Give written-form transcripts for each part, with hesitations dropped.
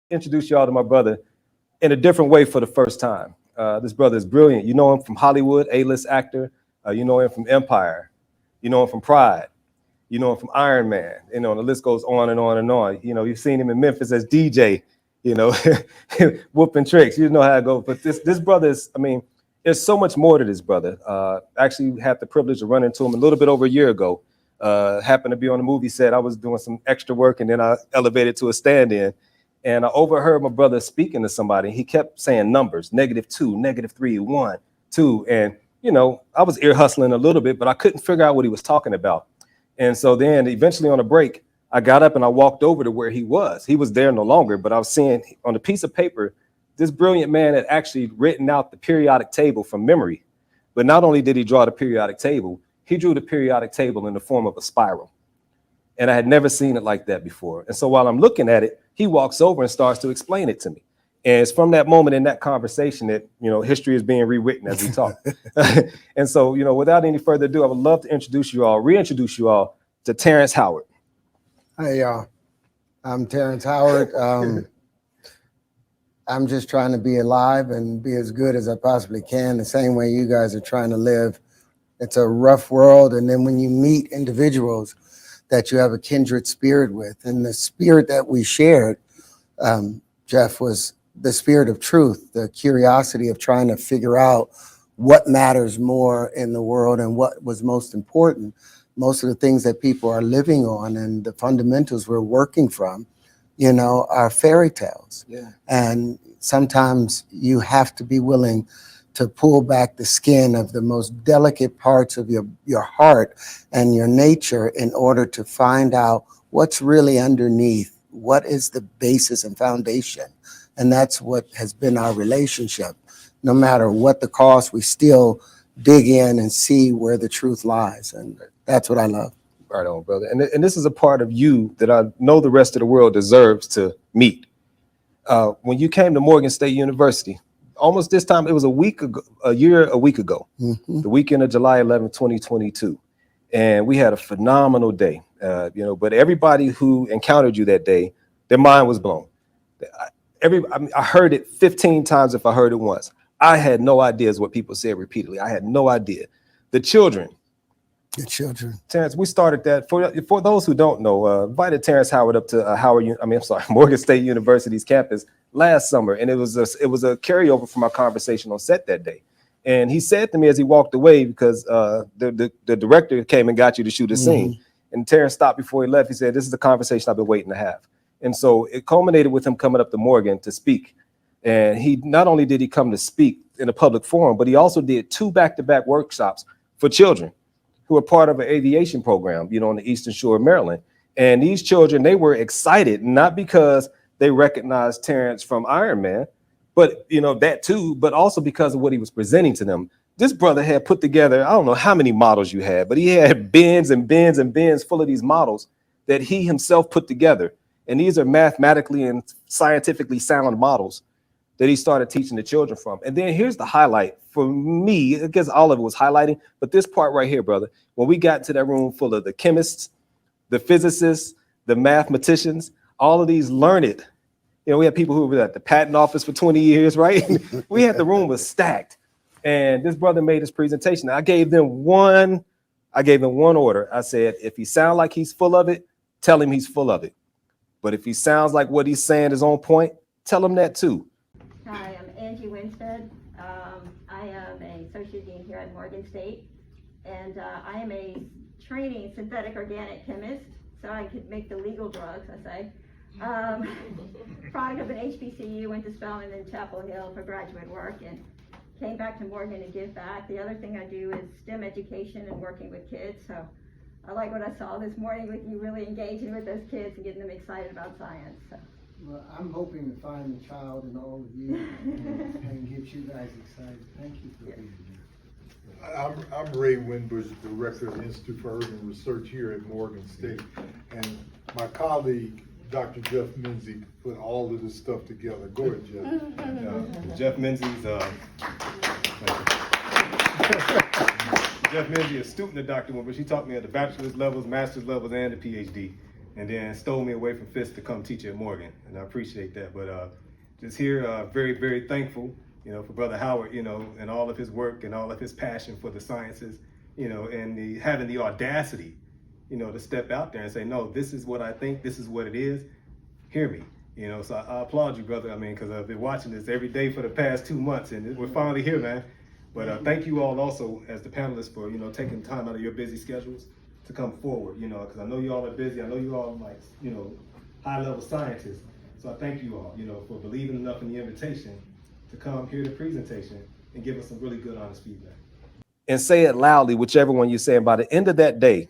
introduce y'all to my brother in a different way for the first time. This brother is brilliant. You know him from Hollywood, A-list actor. You know him from Empire. You know him from Pride. You know him from Iron Man. You know, and the list goes on and on and on. You know, you've seen him in Memphis as DJ, you know, whooping tricks. You know how it goes. But this brother is, I mean, there's so much more to this brother. Actually had the privilege of running into him a little bit over a year ago. Happened to be on the movie set. I was doing some extra work, and then I elevated to a stand-in. And I overheard my brother speaking to somebody. He kept saying numbers, -2, -3, 1, 2. And, you know, I was ear hustling a little bit, but I couldn't figure out what he was talking about. And so then eventually on a break, I got up and I walked over to where he was. He was there no longer, but I was seeing on a piece of paper, this brilliant man had actually written out the periodic table from memory. But not only did he draw the periodic table, he drew the periodic table in the form of a spiral. And I had never seen it like that before. And so while I'm looking at it, he walks over and starts to explain it to me. And it's from that moment in that conversation that, you know, history is being rewritten as we talk. And so, you know, without any further ado, I would love to reintroduce you all to Terrence Howard. Hey, y'all. I'm Terrence Howard. I'm just trying to be alive and be as good as I possibly can, the same way you guys are trying to live. It's a rough world. And then when you meet individuals that you have a kindred spirit with, and the spirit that we shared, Jeff, was the spirit of truth, the curiosity of trying to figure out what matters more in the world and what was most important. Most of the things that people are living on and the fundamentals we're working from, you know, are fairy tales. Yeah. And sometimes you have to be willing to pull back the skin of the most delicate parts of your heart and your nature in order to find out what's really underneath, what is the basis and foundation. And that's what has been our relationship. No matter what the cost, we still dig in and see where the truth lies. And that's what I love. Right on, brother. And this is a part of you that I know the rest of the world deserves to meet. When you came to Morgan State University, almost this time, it was a week ago, a week ago, the weekend of July 11, 2022. And we had a phenomenal day, you know, but everybody who encountered you that day, their mind was blown. I heard it 15 times if I heard it once. I had no idea is what people said repeatedly. I had no idea. The children. Terrence, we started that. For those who don't know, invited Terrence Howard up to Morgan State University's campus last summer. And it was a carryover from our conversation on set that day. And he said to me as he walked away, because the director came and got you to shoot a scene. And Terrence stopped before he left. He said, "This is the conversation I've been waiting to have." And so it culminated with him coming up to Morgan to speak. And he not only did he come to speak in a public forum, but he also did 2 back-to-back workshops for children who are part of an aviation program, you know, on the Eastern Shore of Maryland. And these children, they were excited, not because they recognized Terrence from Iron Man, but, you know, that too, but also because of what he was presenting to them. This brother had put together, I don't know how many models you had, but he had bins and bins and bins full of these models that he himself put together. And these are mathematically and scientifically sound models that he started teaching the children from. And then here's the highlight for me, I guess all of it was highlighting, but this part right here, brother, when we got into that room full of the chemists, the physicists, the mathematicians, all of these learned, you know, we had people who were at the patent office for 20 years, right? We had, the room was stacked. And this brother made his presentation. I gave them one order. I said, if he sounds like he's full of it, tell him he's full of it. But if he sounds like what he's saying is on point, tell him that too. Hi, I'm Angie Winstead. I am an associate dean here at Morgan State, and I am a training synthetic organic chemist, so I could make the legal drugs, I say. Product of an HBCU, went to Spelman and Chapel Hill for graduate work, and came back to Morgan to give back. The other thing I do is STEM education and working with kids, so I like what I saw this morning with you really engaging with those kids and getting them excited about science. So. Well, I'm hoping to find the child in all of you and get you guys excited. Thank you for being here. I'm Ray Winbush, Director of the Institute for Urban Research here at Morgan State. And my colleague, Dr. Jeff Menzise, put all of this stuff together. Go ahead, Jeff. Jeff Menzise, Jeff Menzise, a student of Dr. Winbush. He taught me at the bachelor's levels, master's levels, and the PhD. and then stole me away from Fisk to come teach at Morgan, and I appreciate that. But just here, very, very thankful, for Brother Howard, and all of his work and all of his passion for the sciences, and having the audacity, to step out there and say, no, this is what I think, this is what it is, hear me. So I applaud you, brother. I mean, because I've been watching this every day for the past 2 months, and we're finally here, man. But thank you all also as the panelists for, taking time out of your busy schedules to come forward, because I know you all are busy. I know you all like, high-level scientists. So I thank you all, for believing enough in the invitation to come hear the presentation and give us some really good, honest feedback. And say it loudly, whichever one you're saying. By the end of that day,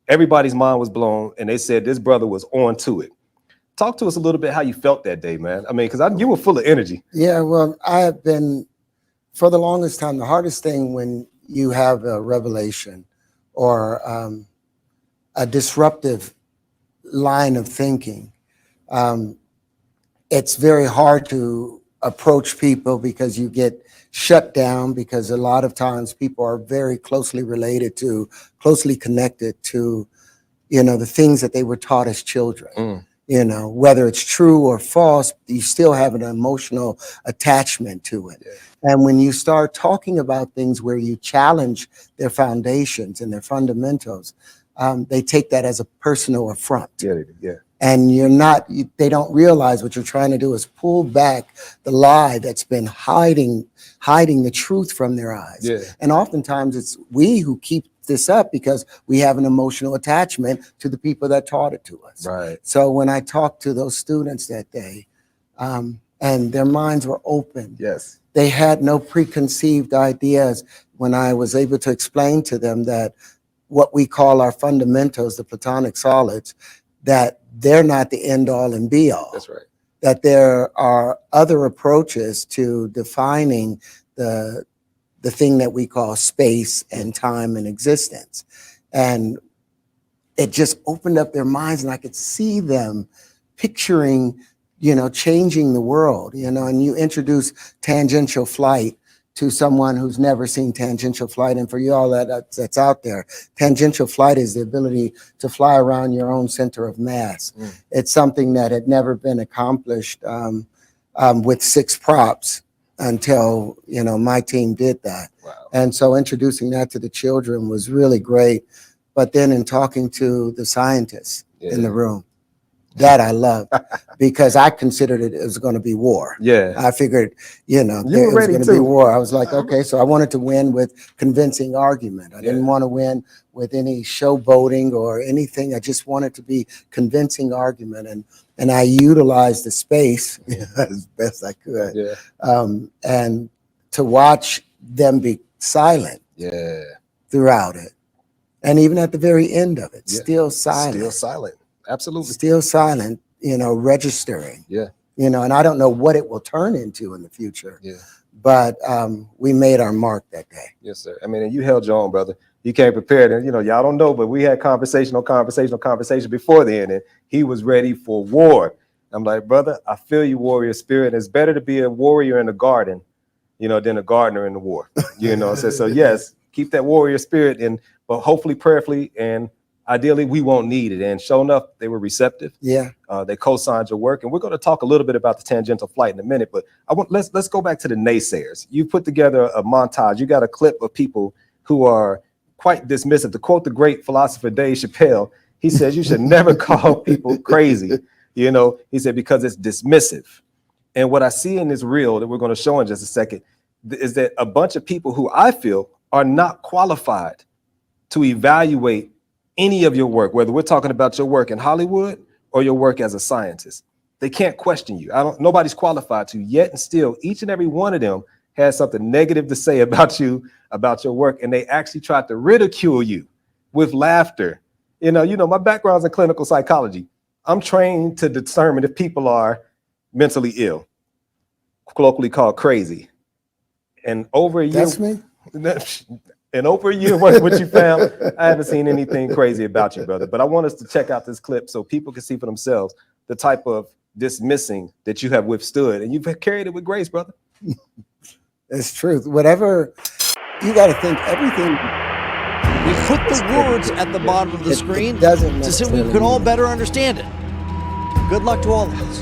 everybody's mind was blown, and they said this brother was on to it. Talk to us a little bit how you felt that day, man. I mean, because you were full of energy. Yeah, well, I have been, for the longest time, the hardest thing when you have a revelation or a disruptive line of thinking, it's very hard to approach people because you get shut down, because a lot of times people are very closely closely connected to, the things that they were taught as children. Whether it's true or false, you still have an emotional attachment to it. Yeah. And when you start talking about things where you challenge their foundations and their fundamentals, they take that as a personal affront. Yeah. And they don't realize what you're trying to do is pull back the lie that's been hiding the truth from their eyes. Yeah. And oftentimes it's we who keep this up because we have an emotional attachment to the people that taught it to us. Right. So when I talked to those students that day, and their minds were open. Yes. They had no preconceived ideas when I was able to explain to them that what we call our fundamentals, the Platonic solids, that they're not the end all and be all. That's right. That there are other approaches to defining the thing that we call space and time and existence. And it just opened up their minds, and I could see them picturing, changing the world, and you introduce tangential flight to someone who's never seen tangential flight. And for you all that's out there, tangential flight is the ability to fly around your own center of mass. It's something that had never been accomplished with 6 props until, my team did that. Wow. And so introducing that to the children was really great. But then in talking to the scientists in the room, that I loved, because I considered it was going to be war. Yeah. I figured, it was going to be war. I was like, okay, so I wanted to win with convincing argument. I didn't want to win with any showboating or anything. I just wanted to be convincing argument. And I utilized the space as best I could. Yeah. And to watch them be silent throughout it. And even at the very end of it, still silent. Still silent. Absolutely. Still silent, registering. Yeah. And I don't know what it will turn into in the future. Yeah. But we made our mark that day. Yes, sir. I mean, and you held your own, brother. You came prepared, and y'all don't know, but we had conversation before then, and he was ready for war. I'm like, brother, I feel you, warrior spirit. It's better to be a warrior in the garden, than a gardener in the war. So yes, keep that warrior spirit, but hopefully, prayerfully, and ideally, we won't need it. And sure enough, they were receptive. Yeah. They co-signed your work, and we're going to talk a little bit about the tangential flight in a minute. But let's go back to the naysayers. You put together a montage. You got a clip of people who are quite dismissive. To quote the great philosopher Dave Chappelle, he says you should never call people crazy. He said because it's dismissive. And what I see in this reel that we're going to show in just a second is that a bunch of people who I feel are not qualified to evaluate any of your work, whether we're talking about your work in Hollywood or your work as a scientist. They can't question you. Nobody's qualified to, yet and still each and every one of them has something negative to say about you, about your work, and they actually tried to ridicule you with laughter. My background's in clinical psychology. I'm trained to determine if people are mentally ill, colloquially called crazy. And over a year, That's me. And over a year, what you found, I haven't seen anything crazy about you, brother. But I want us to check out this clip so people can see for themselves the type of dismissing that you have withstood, and you've carried it with grace, brother. It's truth. Whatever, you got to think everything We put the words at the bottom of the screen doesn't so we necessarily could all mean- better understand it. Good luck to all of us.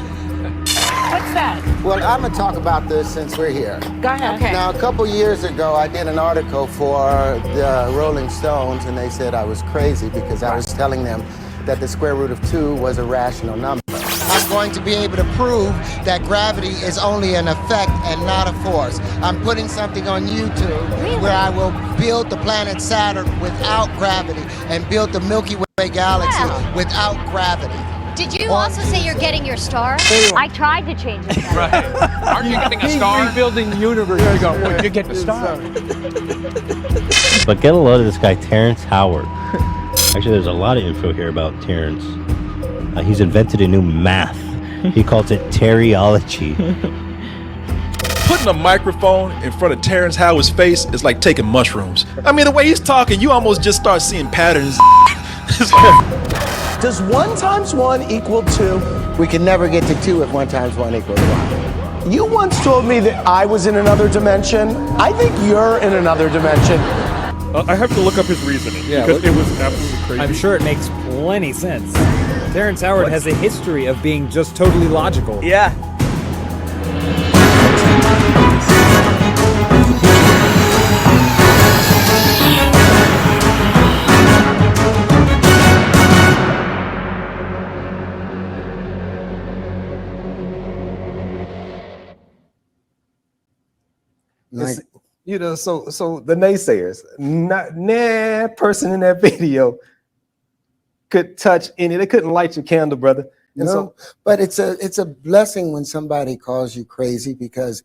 What's that? Well, I'm gonna talk about this since we're here. Go ahead. Okay. Now, a couple years ago, I did an article for the Rolling Stones, and they said I was crazy because I was telling them that the square root of 2 was a rational number. I'm going to be able to prove that gravity is only an effect and not a force. I'm putting something on YouTube where I will build the planet Saturn without gravity and build the Milky Way galaxy without gravity. Did you also say you're getting your star? I tried to change it. Right. Aren't you getting a star? Rebuilding the universe. There you go. Well, you get the star. But get a load of this guy, Terrence Howard. Actually, there's a lot of info here about Terrence. He's invented a new math. He calls it Terryology. Putting a microphone in front of Terrence Howard's face is like taking mushrooms. I mean, the way he's talking, you almost just start seeing patterns. Does 1 times 1 equal 2? We can never get to 2 if 1 times 1 equals 1. You once told me that I was in another dimension. I think you're in another dimension. I have to look up his reasoning because it was absolutely crazy. I'm sure it makes plenty sense. Terrence Howard has a history of being just totally logical. Yeah. Like, You know, so the naysayers, not person in that video could touch any. They couldn't light your candle, brother. And no, but it's a blessing when somebody calls you crazy because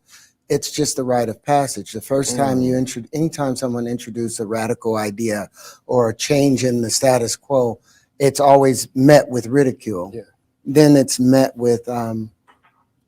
it's just a rite of passage. The first time anytime someone introduces a radical idea or a change in the status quo, it's always met with ridicule. Yeah. Then it's met with,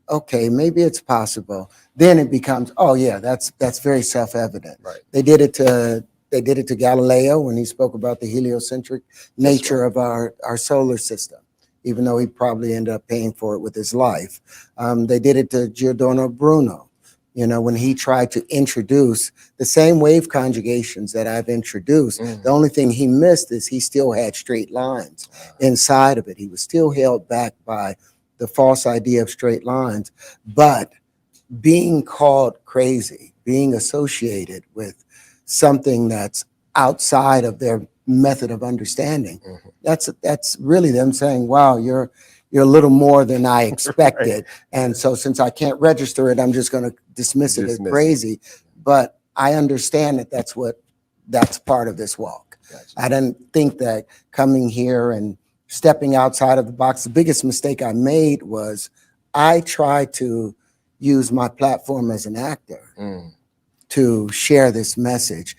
okay, maybe it's possible. Then it becomes, oh yeah, that's very self-evident. Right. They did it to Galileo when he spoke about the heliocentric nature of our solar system, even though he probably ended up paying for it with his life. They did it to Giordano Bruno, you know, when he tried to introduce the same wave conjugations that I've introduced. The only thing he missed is he still had straight lines inside of it. He was still held back by the false idea of straight lines, but being called crazy, being associated with something that's outside of their method of understanding, that's really them saying, wow, you're a little more than I expected. Right. And so since I can't register it, I'm just going to dismiss it as crazy. But I understand that that's part of this walk. Gotcha. I didn't think that coming here and stepping outside of the box, the biggest mistake I made was I tried to use my platform as an actor to share this message.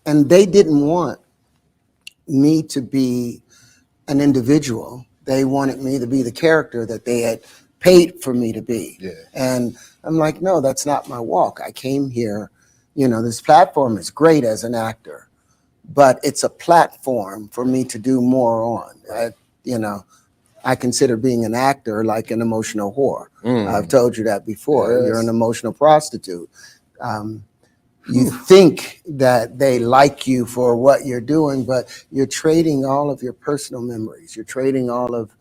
And they didn't want me to be an individual. They wanted me to be the character that they had paid for me to be. Yeah. And I'm like, no, that's not my walk. I came here, you know, this platform is great as an actor, but it's a platform for me to do more on. I consider being an actor like an emotional whore. I've told you that before. Yes. You're an emotional prostitute. You think that they like you for what you're doing, but you're trading all of your personal memories. You're trading all of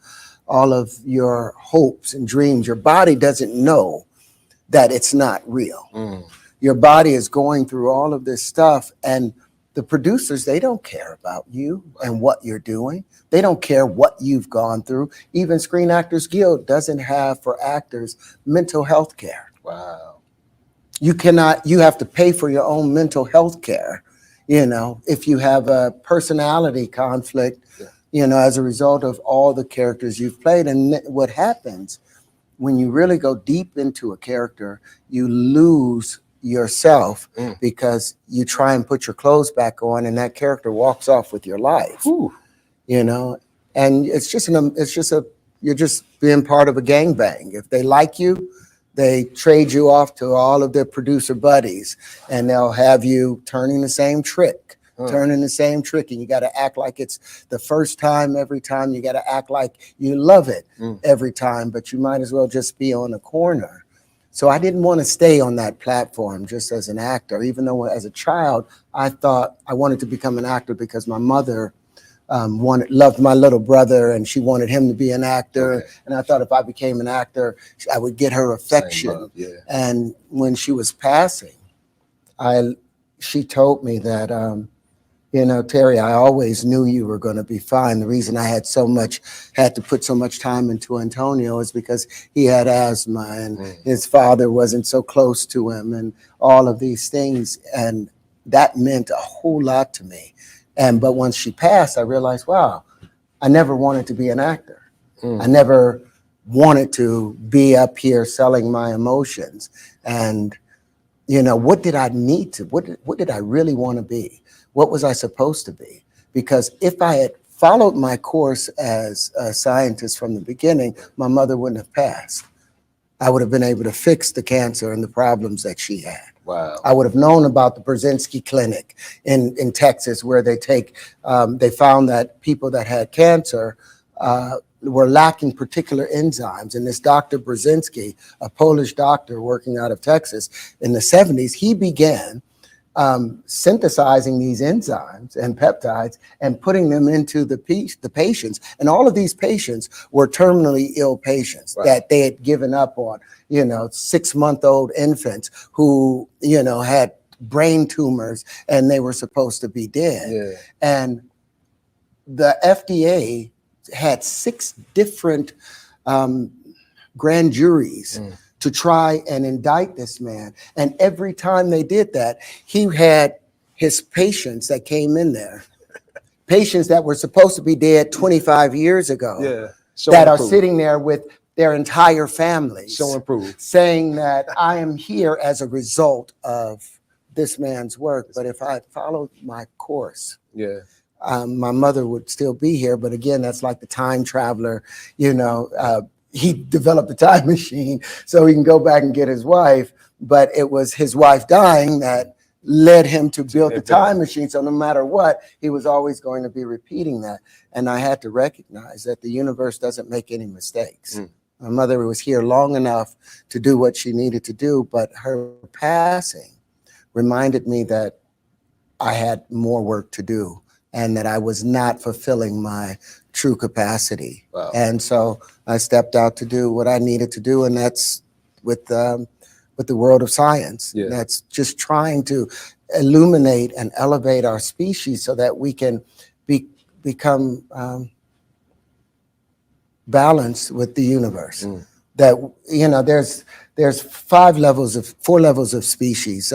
your hopes and dreams. Your body doesn't know that it's not real. Your body is going through all of this stuff, and the producers, they don't care about you and what you're doing. They don't care what you've gone through. Even Screen Actors Guild doesn't have for actors mental health care. Wow. You have to pay for your own mental health care, you know, if you have a personality conflict, you know, as a result of all the characters you've played. And what happens when you really go deep into a character, you lose yourself because you try and put your clothes back on and that character walks off with your life. You know, and you're just being part of a gangbang. If they like you, they trade you off to all of their producer buddies, and they'll have you turning the same trick, and you got to act like it's the first time every time. You got to act like you love it every time, but you might as well just be on the corner. So I didn't want to stay on that platform just as an actor, even though as a child, I thought I wanted to become an actor because my mother loved my little brother and she wanted him to be an actor. Okay. And I thought if I became an actor, I would get her affection. Love, yeah. And when she was passing, she told me that, Terry, I always knew you were going to be fine. The reason I had to put so much time into Antonio is because he had asthma and his father wasn't so close to him and all of these things. And that meant a whole lot to me. But once she passed, I realized, wow, I never wanted to be an actor. I never wanted to be up here selling my emotions. And, what did I need to, what did I really want to be? What was I supposed to be? Because if I had followed my course as a scientist from the beginning, my mother wouldn't have passed. I would have been able to fix the cancer and the problems that she had. Wow. I would have known about the Brzezinski Clinic in Texas, where they found that people that had cancer were lacking particular enzymes. And this Dr. Brzezinski, a Polish doctor working out of Texas in the 70s, he began synthesizing these enzymes and peptides and putting them into the patients. And all of these patients were terminally ill patients that they had given up on, 6-month-old infants who, had brain tumors and they were supposed to be dead. Yeah. And the FDA had 6 different grand juries to try and indict this man. And every time they did that, he had his patients that came in there, patients that were supposed to be dead 25 years ago, that are sitting there with their entire families, saying that I am here as a result of this man's work. But if I had followed my course, my mother would still be here. But again, that's like the time traveler, he developed a time machine so he can go back and get his wife, but it was his wife dying that led him to build the time machine. So no matter what, he was always going to be repeating that. And I had to recognize that the universe doesn't make any mistakes. My mother was here long enough to do what she needed to do, but her passing reminded me that I had more work to do and that I was not fulfilling my true capacity. Wow. And so I stepped out to do what I needed to do, and that's with the world of science. That's just trying to illuminate and elevate our species so that we can become balanced with the universe. That there's 4 levels of species.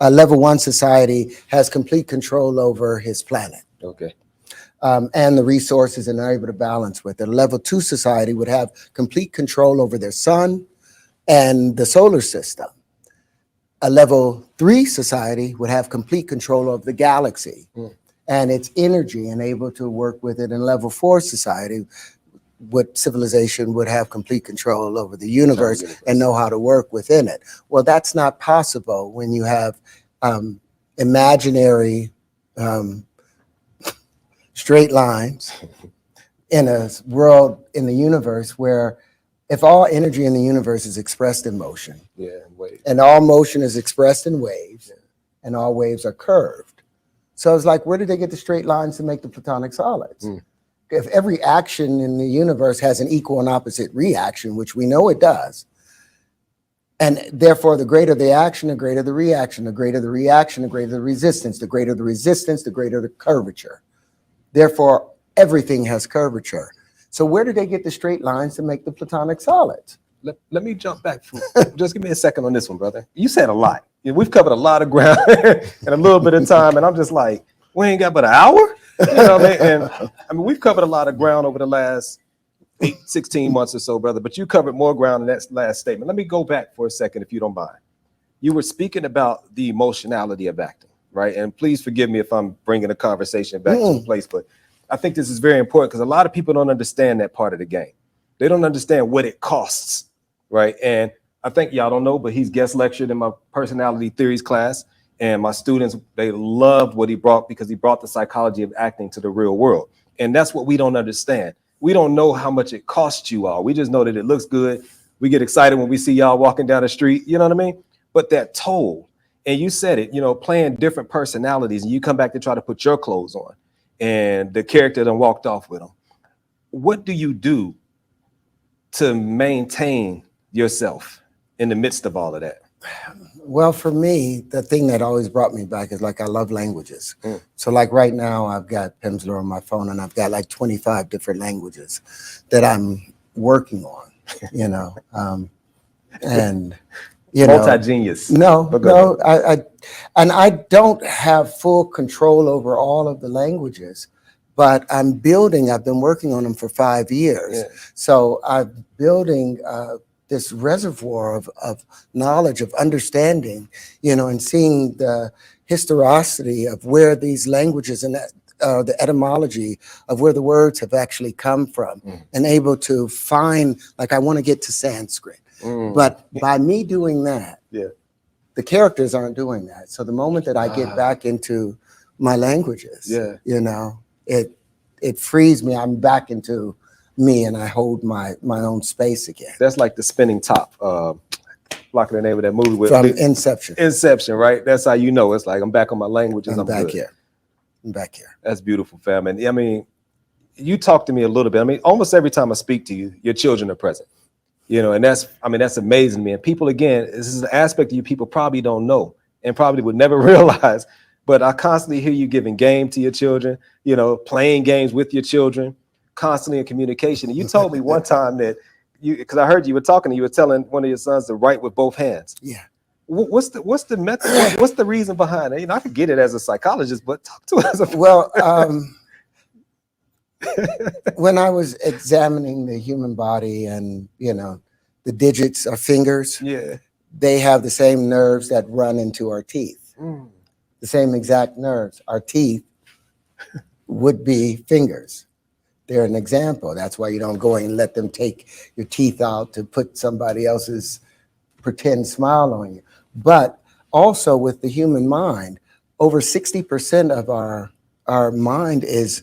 Level 1 society has complete control over his planet. Okay. And the resources, and are able to balance with it. A level 2 society would have complete control over their sun and the solar system. A level 3 society would have complete control of the galaxy and its energy and able to work with it. And level 4 society, civilization would have complete control over the universe and know how to work within it. Well, that's not possible when you have imaginary straight lines in a world, in the universe, where if all energy in the universe is expressed in motion, and all motion is expressed in waves, and all waves are curved. So it's like, where did they get the straight lines to make the platonic solids? If every action in the universe has an equal and opposite reaction, which we know it does, and therefore the greater the action, the greater the reaction, the greater the reaction, the greater the resistance, the greater the resistance, the greater the curvature. Therefore, everything has curvature. So where did they get the straight lines to make the platonic solids? Let me jump back. Just give me a second on this one, brother. You said a lot. We've covered a lot of ground in a little bit of time, and I'm just like, we ain't got but an hour? You know what I mean? And we've covered a lot of ground over the last 16 months or so, brother, but you covered more ground in that last statement. Let me go back for a second, if you don't mind. You were speaking about the emotionality of acting, right? And please forgive me if I'm bringing the conversation back to a place, but I think this is very important because a lot of people don't understand that part of the game. They don't understand what it costs, right? And I think y'all don't know, but he's guest lectured in my personality theories class. And my students, they loved what he brought because he brought the psychology of acting to the real world. And that's what we don't understand. We don't know how much it costs you all. We just know that it looks good We get excited when we see y'all walking down the street, you know what I mean? But that toll, and you said it, you know, playing different personalities, and you come back to try to put your clothes on, and the character done walked off with them. What do you do to maintain yourself in the midst of all of that? Well, for me, the thing that always brought me back is like I love languages. So like right now, I've got Pimsleur on my phone, and I've got like 25 different languages that I'm working on, you know, and you know, multi-genius. No, I don't have full control over all of the languages, but I'm building. I've been working on them for 5 years, so I'm building this reservoir of knowledge, of understanding, you know, and seeing the historicity of where these languages and the etymology of where the words have actually come from, and able to find, like, I want to get to Sanskrit. But by me doing that, the characters aren't doing that. So the moment that I get back into my languages, you know, it frees me. I'm back into me, and I hold my own space again. That's like the spinning top. Blocking the name of that movie with from Inception. Inception, right? That's how you know. It's like I'm back on my languages. I'm back good. here. I'm back here. That's beautiful, fam. And I mean, you talk to me a little bit. I mean, almost every time I speak to you, your children are present. You know, and that's amazing to me. And people, again, this is an aspect of you people probably don't know and probably would never realize. But I constantly hear you giving game to your children, you know, playing games with your children, constantly in communication. And you told me one time that because I heard you were talking, you were telling one of your sons to write with both hands. Yeah. What's the method? What's the reason behind it? You know, I could get it as a psychologist, but talk to us. Well, when I was examining the human body, and you know, the digits are fingers. They have the same nerves that run into our teeth. The same exact nerves. Our teeth would be fingers. They're an example. That's why you don't go and let them take your teeth out to put somebody else's pretend smile on you. But also with the human mind, over 60% of our mind is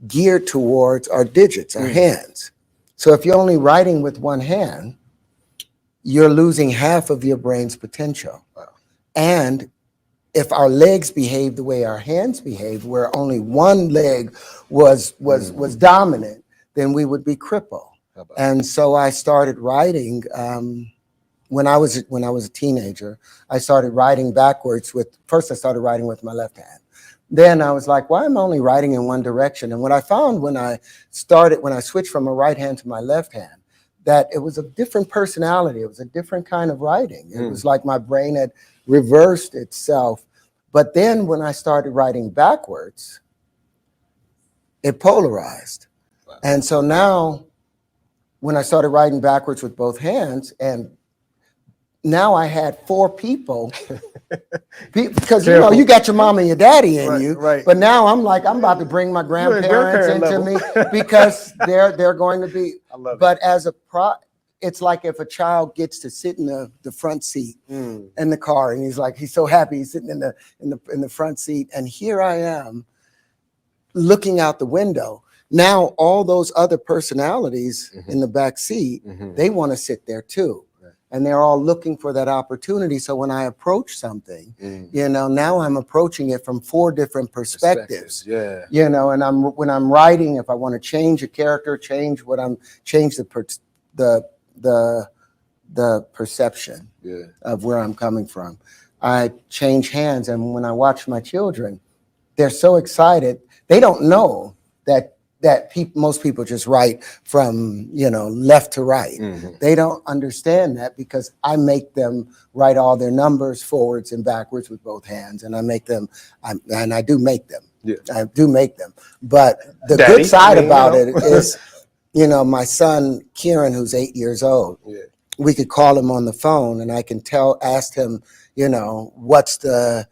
geared towards our digits, our hands. So if you're only writing with one hand, you're losing half of your brain's potential. And if our legs behave the way our hands behave, where only one leg was dominant, then we would be crippled. And so I started writing when I was a teenager. I started writing backwards first I started writing with my left hand. Then I was like, why am I only writing in one direction? And what I found when I switched from a right hand to my left hand, that it was a different personality. It was a different kind of writing. It was like my brain had reversed itself. But then when I started writing backwards, it polarized. And so now when I started writing backwards with both hands, and now I had 4 people, because you know, you got your mom and your daddy in you, but now I'm like, I'm about to bring my grandparents into me because they're going to be, but as it's like if a child gets to sit in the front seat in the car, and he's so happy he's sitting in the front seat, and here I am looking out the window. Now all those other personalities in the back seat, they want to sit there too. And they're all looking for that opportunity. So when I approach something, you know, now I'm approaching it from 4 different perspectives. You know, and when I'm writing, if I want to change a character, change the perception of where I'm coming from, I change hands. And when I watch my children, they're so excited. They don't know that most people just write from, you know, left to right. They don't understand that because I make them write all their numbers forwards and backwards with both hands, and I do make them. I do make them. But the good side about it is, you know, my son Kieran, who's 8 years old, we could call him on the phone, and I can ask him, you know, what's the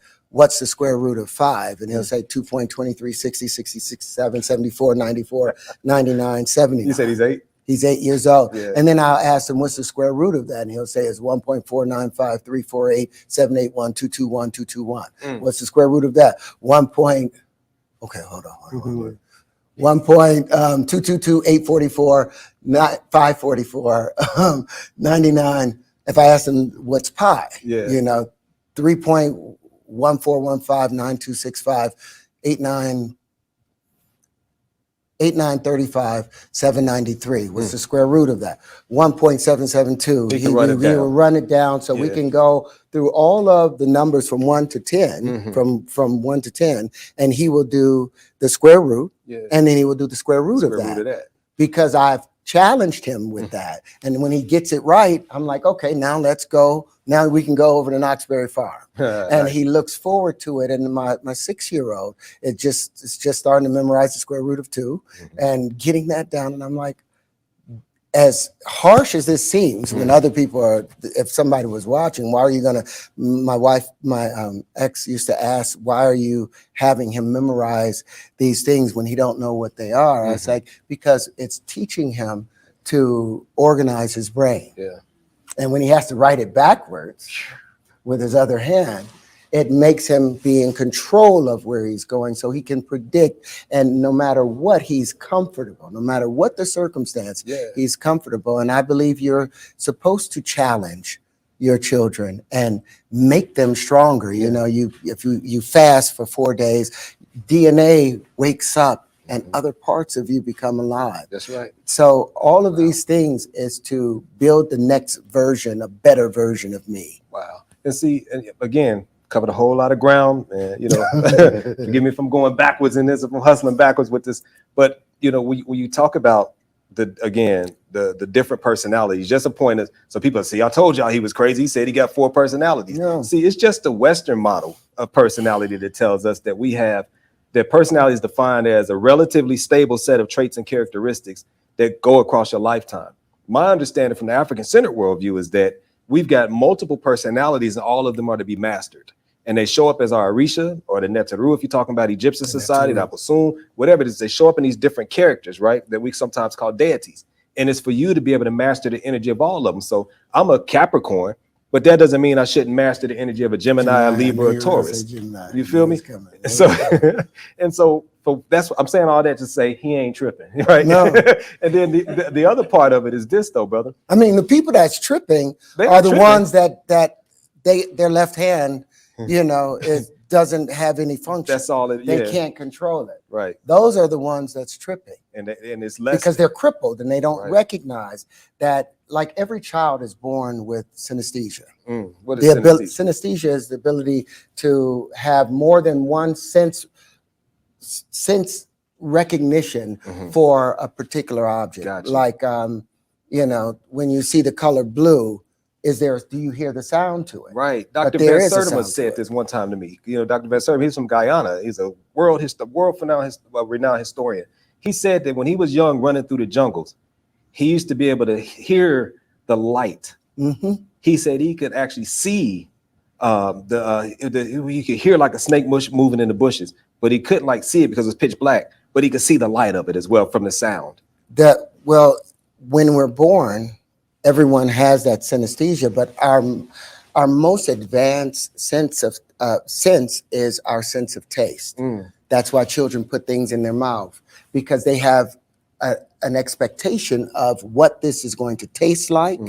square root of 5? And he'll say 2.23, 60, 66, 7, 74, 94, 99, 79. You said he's 8? He's 8 years old. And then I'll ask him, what's the square root of that? And he'll say it's 1.4953487812212221. What's the square root of that? Okay, hold on. 1.222844, 544, 99. If I ask them what's pi, you know, 3.14159265, 8935, 793. What's the square root of that? 1.772. He will run it down so we can go through all of the numbers from 1 to 10, from 1 to 10, and he will do the square root, and then he will do the square root of that. Because I've challenged him with that. And when he gets it right, I'm like, okay, now let's go. Now we can go over to Knoxberry Farm. And he looks forward to it. And my 6-year-old, it's just starting to memorize the square root of 2 and getting that down. And I'm like, as harsh as this seems, when other people are, if somebody was watching, why are you gonna, my ex used to ask, why are you having him memorize these things when he don't know what they are? I was like, because it's teaching him to organize his brain. And when he has to write it backwards with his other hand, it makes him be in control of where he's going so he can predict. And no matter what, he's comfortable. No matter what the circumstance, he's comfortable. And I believe you're supposed to challenge your children and make them stronger. You know, if you fast for 4 days, DNA wakes up and other parts of you become alive. That's right. So all of these things is to build the next version, a better version of me. Wow. And see, and again, covered a whole lot of ground, and you know, forgive me if I'm going backwards in this, if I'm hustling backwards with this, but you know, when you talk about the different personalities, just a point is, so people see, I told y'all he was crazy. He said he got 4 personalities. See, it's just the Western model of personality that tells us that we have that personality is defined as a relatively stable set of traits and characteristics that go across your lifetime. My understanding from the African-centered worldview is that we've got multiple personalities and all of them are to be mastered. And they show up as our Orisha or the Neteru, if you're talking about Egyptian society, the Aposun, whatever it is, they show up in these different characters, right? That we sometimes call deities. And it's for you to be able to master the energy of all of them. So I'm a Capricorn, but that doesn't mean I shouldn't master the energy of a Gemini, a Libra, or Taurus. You feel me? So, and so that's what I'm saying, all that to say he ain't tripping, right? No. And then the other part of it is this though, brother. I mean, the people that's tripping are the ones that their left hand, you know, it doesn't have any function. That's all it. They can't control it. Right. Those are the ones that's tripping. And it's less because they're crippled and they don't recognize that. Like every child is born with synesthesia. What is synesthesia? Synesthesia is the ability to have more than one sense recognition for a particular object. Gotcha. Like, you know, when you see the color blue, do you hear the sound to it? Right. Dr. Van Sertima said this one time to me. You know, Dr. Van Sertima, he's from Guyana. He's a renowned historian. He said that when he was young, running through the jungles, he used to be able to hear the light. He said he could actually see he could hear like a snake moving in the bushes, but he couldn't like see it because it's pitch black, but he could see the light of it as well from the sound. Well, when we're born, everyone has that synesthesia, but our most advanced sense is our sense of taste. That's why children put things in their mouth, because they have an expectation of what this is going to taste like,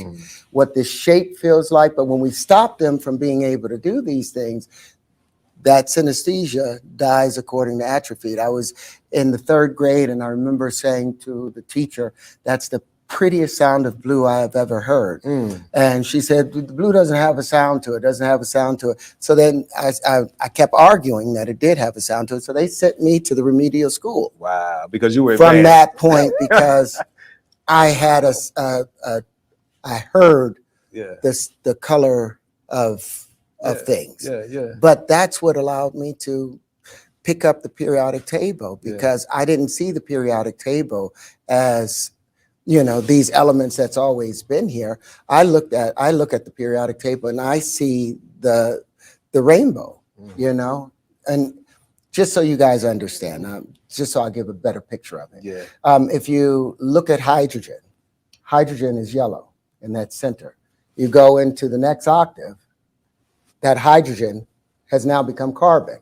what this shape feels like. But when we stop them from being able to do these things, that synesthesia dies according to atrophy. I was in the 3rd grade and I remember saying to the teacher, that's the prettiest sound of blue I have ever heard. And she said, the blue doesn't have a sound to it, doesn't have a sound to it. So then I kept arguing that it did have a sound to it. So they sent me to the remedial school. Wow, because you were from that point, because I had I heard the color of things. But that's what allowed me to pick up the periodic table, because I didn't see the periodic table as, you know, these elements that's always been here. I look at the periodic table and I see the rainbow, you know, and just so you guys understand, just so I give a better picture of it. If you look at hydrogen is yellow in that center. You go into the next octave, that hydrogen has now become carbon.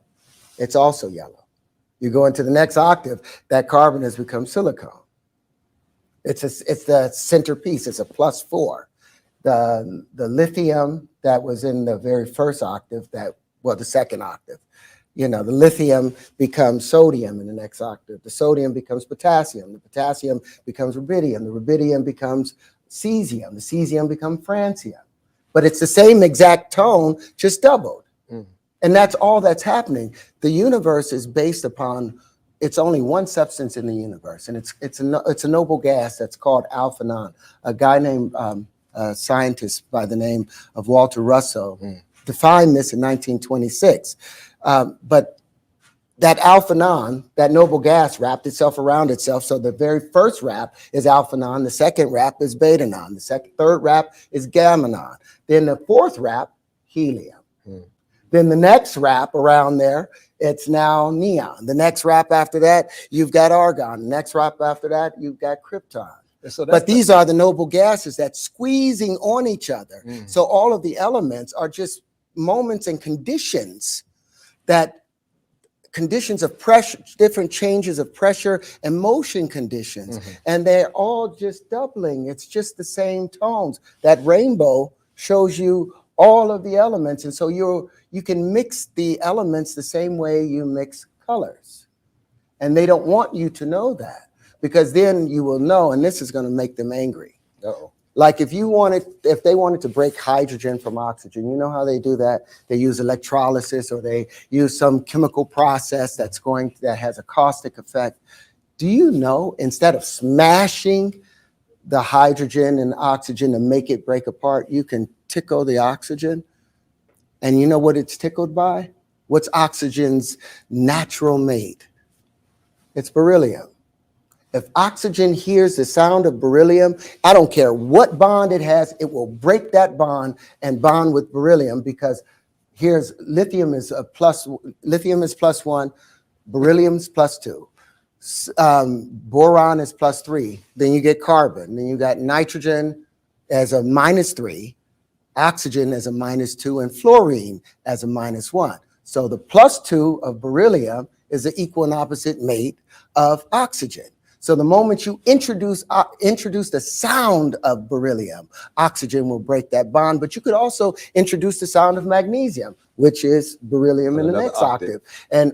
It's also yellow. You go into the next octave, that carbon has become silicon. It's the centerpiece. It's a +4. The lithium that was in the very first octave, the second octave, the lithium becomes sodium in the next octave. The sodium becomes potassium. The potassium becomes rubidium. The rubidium becomes cesium. The cesium becomes francium. But it's the same exact tone, just doubled. And that's all that's happening. The universe is based upon, it's only one substance in the universe, and it's a noble gas that's called alphanon. A guy named a scientist by the name of Walter Russell defined this in 1926. But that alphanon, that noble gas, wrapped itself around itself. So the very first wrap is alphanon. The second wrap is betanon. The third wrap is gammanon. Then the fourth wrap, helium. Then the next wrap around there, it's now neon. The next wrap after that, you've got argon. The next wrap after that, you've got krypton. So but these are the noble gases that's squeezing on each other. So all of the elements are just moments and conditions of pressure, different changes of pressure and motion conditions. And they're all just doubling. It's just the same tones. That rainbow shows you all of the elements. And so you can mix the elements the same way you mix colors. And they don't want you to know that, because then you will know, and this is going to make them angry. Like if they wanted to break hydrogen from oxygen, you know how they do that? They use electrolysis, or they use some chemical process that has a caustic effect. Do you know, instead of smashing the hydrogen and oxygen to make it break apart, you can tickle the oxygen? And you know what it's tickled by? What's oxygen's natural mate? It's beryllium. If oxygen hears the sound of beryllium, I don't care what bond it has, it will break that bond and bond with beryllium, because here's lithium is +1, beryllium's +2, boron is +3. Then you get carbon. Then you got nitrogen as a -3, oxygen as a -2, and fluorine as a -1. So the +2 of beryllium is the equal and opposite mate of oxygen. So the moment you introduce the sound of beryllium, oxygen will break that bond. But you could also introduce the sound of magnesium, which is beryllium in the next octave,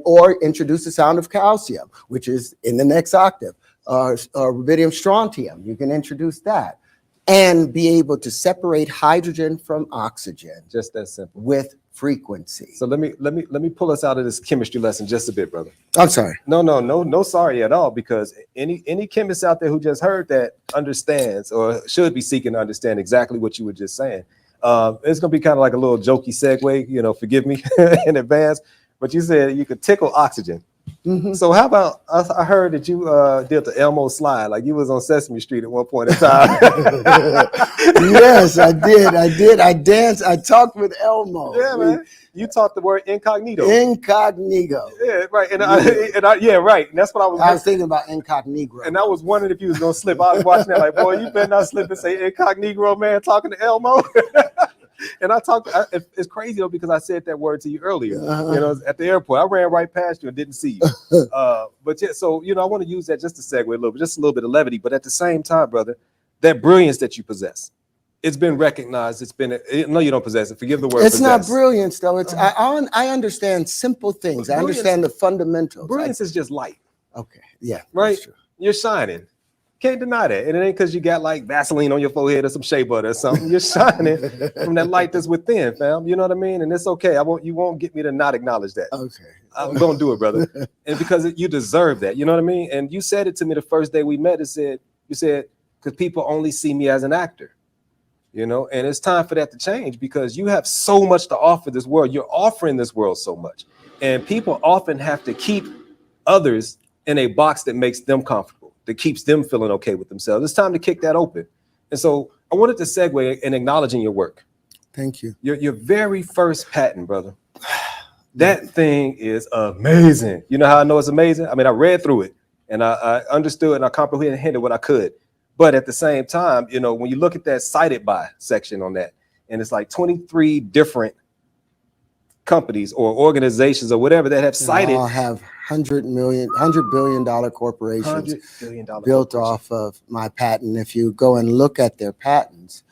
or introduce the sound of calcium, which is in the next octave, or rubidium strontium. You can introduce that and be able to separate hydrogen from oxygen. Just that simple. With frequency. So let me pull us out of this chemistry lesson just a bit, brother. I'm sorry. No sorry at all, because any chemist out there who just heard that understands, or should be seeking to understand exactly what you were just saying. It's gonna be kind of like a little jokey segue, forgive me in advance, but you said you could tickle oxygen. So how about, I heard that you did the Elmo slide, like you was on Sesame Street at one point in time. Yes, I did. I danced. I talked with Elmo. Yeah, man. You taught the word incognito. Incognito. Yeah, right. Yeah, right. And that's what I was thinking about incognito. And I was wondering if you was gonna slip. I was watching that like, boy, you better not slip and say incognito, man, talking to Elmo. And it's crazy though, because I said that word to you earlier, at the airport. I ran right past you and didn't see you. But yeah, so, I want to use that just to segue a little bit, just a little bit of levity. But at the same time, brother, that brilliance that you possess, it's been recognized. No, you don't possess it. Forgive the word. It's not brilliance though. It's I understand simple things. I understand the fundamentals. Brilliance is just light. Okay. Yeah. Right. You're shining. Can't deny that. And it ain't because you got like Vaseline on your forehead or some shea butter or something. You're shining from that light that's within, fam. You know what I mean? And it's okay. You won't get me to not acknowledge that. Okay. I'm gonna do it, brother. And because you deserve that. You know what I mean? And you said it to me the first day we met. You said, because people only see me as an actor. And it's time for that to change, because you have so much to offer this world. You're offering this world so much. And people often have to keep others in a box that makes them comfortable, that keeps them feeling okay with themselves. It's time to kick that open. And so I wanted to segue in acknowledging your work. Thank you. Your very first patent, brother. That thing is amazing. You know how I know it's amazing? I mean, I read through it and I understood and I comprehended what I could. But at the same time, when you look at that cited by section on that, and it's like 23 different companies or organizations or whatever that have cited. All have $100 billion corporations $100 billion built off of my patent. If you go and look at their patents,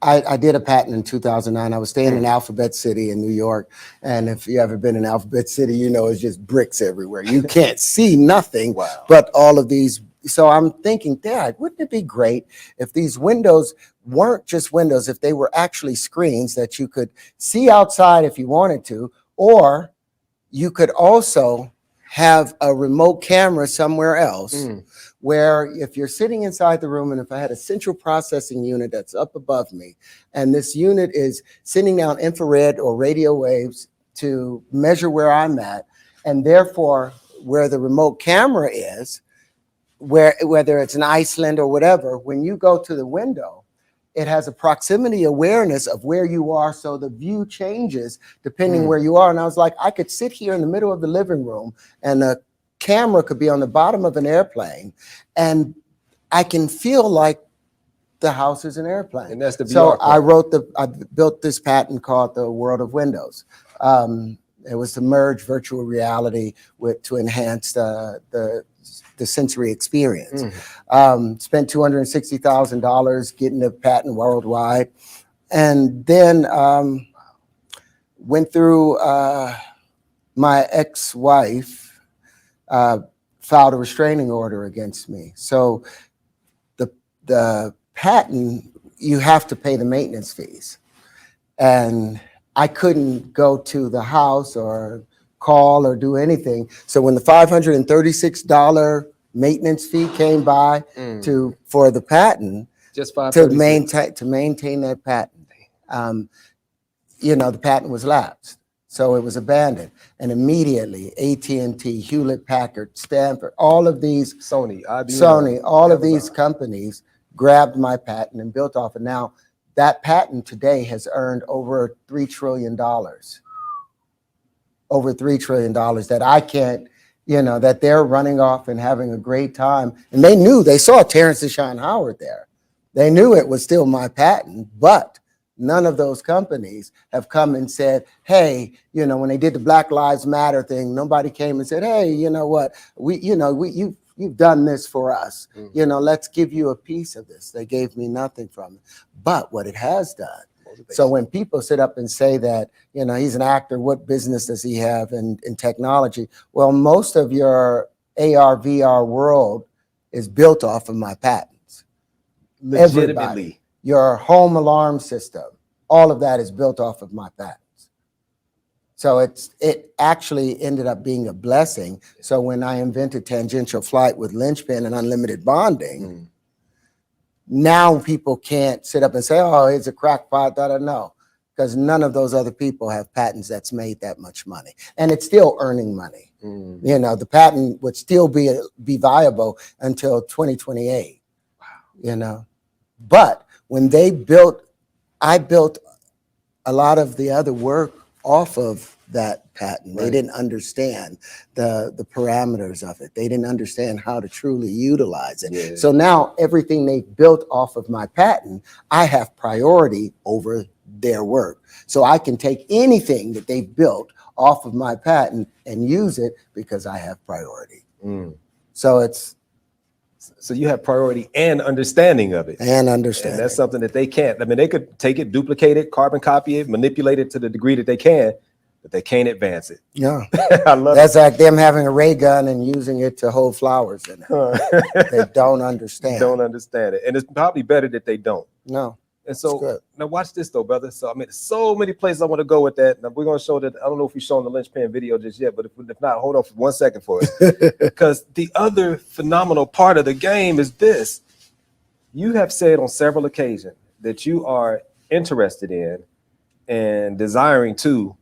I did a patent in 2009. I was staying in Alphabet City in New York. And if you ever been in Alphabet City, you know, it's just bricks everywhere. You can't see nothing but all of these. So I'm thinking, Dad, wouldn't it be great if these windows weren't just windows, if they were actually screens that you could see outside if you wanted to, or you could also have a remote camera somewhere else where if you're sitting inside the room and if I had a central processing unit that's up above me, and this unit is sending down infrared or radio waves to measure where I'm at, and therefore where the remote camera is, whether it's in Iceland or whatever, when you go to the window, it has a proximity awareness of where you are, so the view changes depending where you are. And I was like, I could sit here in the middle of the living room and a camera could be on the bottom of an airplane, and I can feel like the house is an airplane. And that's the VR So part. I built this patent called the World of Windows. It was to merge virtual reality to enhance the sensory experience. Spent $260,000 getting the patent worldwide, and then went through my ex-wife filed a restraining order against me. So the patent, you have to pay the maintenance fees, and I couldn't go to the house or call or do anything. So when the $536 maintenance fee came by for the patent, just to maintain that patent, you know, the patent was lapsed, so it was abandoned. And immediately AT&T, Hewlett Packard, Stanford, all of these Sony, IBM, all of these companies grabbed my patent and built off it. Now that patent today has earned over $3 trillion. Over $3 trillion that I can't, you know, that they're running off and having a great time. And they saw Terrence Howard there. They knew it was still my patent, but none of those companies have come and said, hey, you know, when they did the Black Lives Matter thing, nobody came and said, hey, you know what, you've done this for us. You know, let's give you a piece of this. They gave me nothing from it. But what it has done, so when people sit up and say that, you know, he's an actor, what business does he have in technology? Well, most of your AR, VR world is built off of my patents. Legitimately. Everybody, your home alarm system, all of that is built off of my patents. So it actually ended up being a blessing. So when I invented tangential flight with linchpin and unlimited bonding, now people can't sit up and say, oh, it's a crackpot, no, because none of those other people have patents that's made that much money. And it's still earning money. You know, the patent would still be viable until 2028, you know. But when I built a lot of the other work off of that patent. They didn't understand the parameters of it. They didn't understand how to truly utilize it. So now everything they built off of my patent, I have priority over their work. So I can take anything that they built off of my patent and use it because I have priority. So you have priority and understanding of it. And understanding. And that's something that they can't. I mean, they could take it, duplicate it, carbon copy it, manipulate it to the degree that they can, but they can't advance it. Yeah. I love That's like them having a ray gun and using it to hold flowers in it. They don't understand. Don't understand it. And it's probably better that they don't. No. And so now watch this though, brother. So I mean, so many places I want to go with that. Now we're going to show that. I don't know if we've shown the linchpin video just yet, but if not, hold on for 1 second for us. Because the other phenomenal part of the game is this. You have said on several occasions that you are interested in and desiring to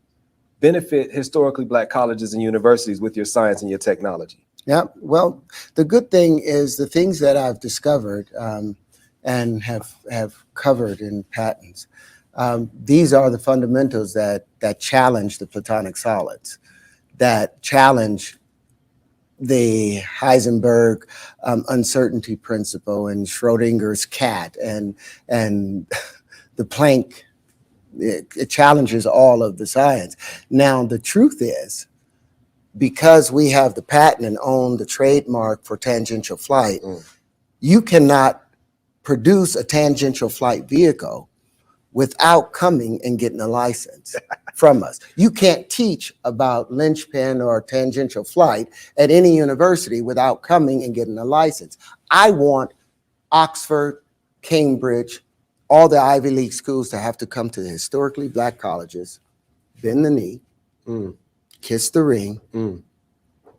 benefit historically Black colleges and universities with your science and your technology. Yeah. Well, the good thing is the things that I've discovered and have covered in patents. These are the fundamentals that challenge the Platonic solids, that challenge the Heisenberg uncertainty principle and Schrodinger's cat and the Planck It challenges all of the science. Now, the truth is, because we have the patent and own the trademark for tangential flight, you cannot produce a tangential flight vehicle without coming and getting a license from us. You can't teach about linchpin or tangential flight at any university without coming and getting a license. I want Oxford, Cambridge, all the Ivy League schools to have to come to the historically Black colleges, bend the knee, kiss the ring,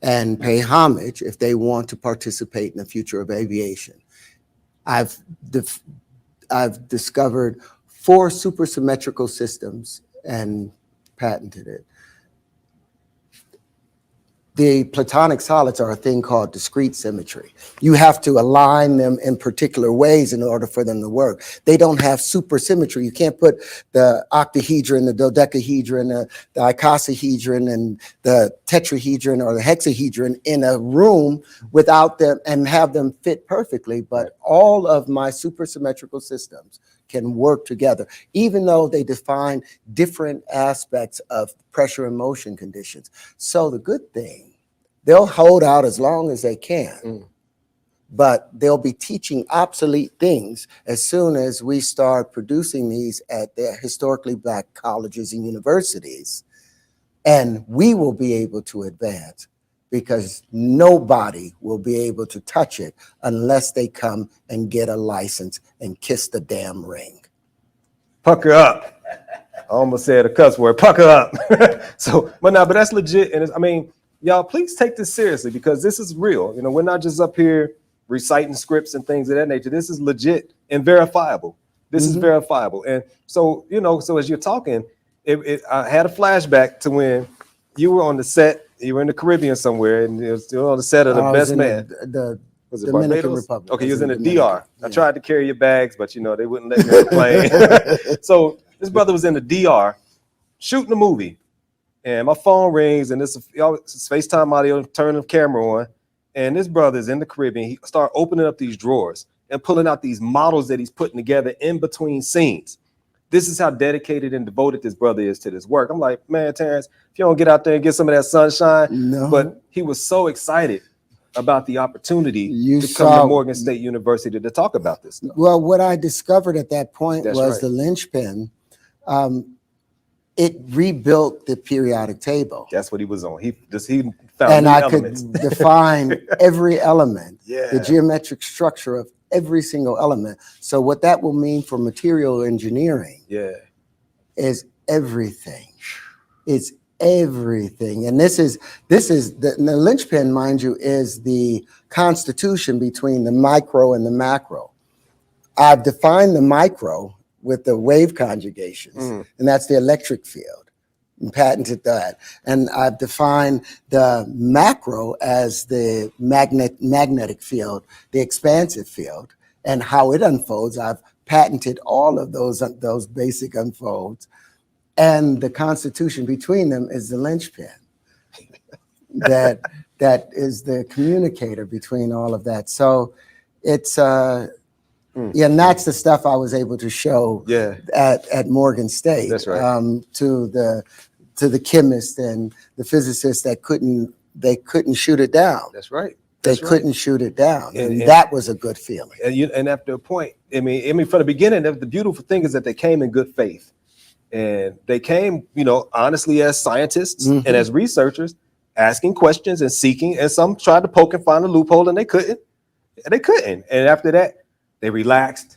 and pay homage if they want to participate in the future of aviation. I've discovered 4 supersymmetrical systems and patented it. The platonic solids are a thing called discrete symmetry. You have to align them in particular ways in order for them to work. They don't have supersymmetry. You can't put the octahedron, the dodecahedron, the icosahedron, and the tetrahedron or the hexahedron in a room without them and have them fit perfectly. But all of my supersymmetrical systems can work together, even though they define different aspects of pressure and motion conditions. So the good thing, they'll hold out as long as they can, but they'll be teaching obsolete things as soon as we start producing these at the historically Black colleges and universities. And we will be able to advance because nobody will be able to touch it unless they come and get a license and kiss the damn ring. Pucker up. I almost said a cuss word, pucker up. But that's legit. And I mean, y'all, please take this seriously because this is real. You know, we're not just up here reciting scripts and things of that nature. This is legit and verifiable. This is verifiable. And so, you know, so as you're talking, I had a flashback to when you were on the set. You were in the Caribbean somewhere, and it was still on the set of The Best Man. Was it Dominican Barbados? Republic. Okay, he was in the Dominican, DR. I tried to carry your bags, but you know they wouldn't let me on the plane. So this brother was in the DR shooting a movie, and my phone rings, and it's FaceTime audio. Turn the camera on, and this brother is in the Caribbean. He started opening up these drawers and pulling out these models that he's putting together in between scenes. This is how dedicated and devoted this brother is to this work. I'm like, man, Terrence, if you don't get out there and get some of that sunshine. No. But he was so excited about the opportunity to come to Morgan State University to talk about this stuff. Well, what I discovered at that point was the linchpin. It rebuilt the periodic table. That's what he was on. He found and new I elements. could define every element, Yeah. the geometric structure of every single element. So what that will mean for material engineering is everything. It's everything. And this is the linchpin, mind you, is the constitution between the micro and the macro. I've defined the micro with the wave conjugations, and that's the electric field, and patented that. And I've defined the macro as the magnetic field, the expansive field, and how it unfolds. I've patented all of those basic unfolds. And the constitution between them is the linchpin that is the communicator between all of that. So it's and that's the stuff I was able to show at Morgan State. That's right. To the chemists and the physicists that couldn't shoot it down. That's right. They couldn't shoot it down, and that was a good feeling. And after a point, I mean, from the beginning, the beautiful thing is that they came in good faith, and they came, you know, honestly as scientists and as researchers, asking questions and seeking. And some tried to poke and find a loophole, and they couldn't. And after that, they relaxed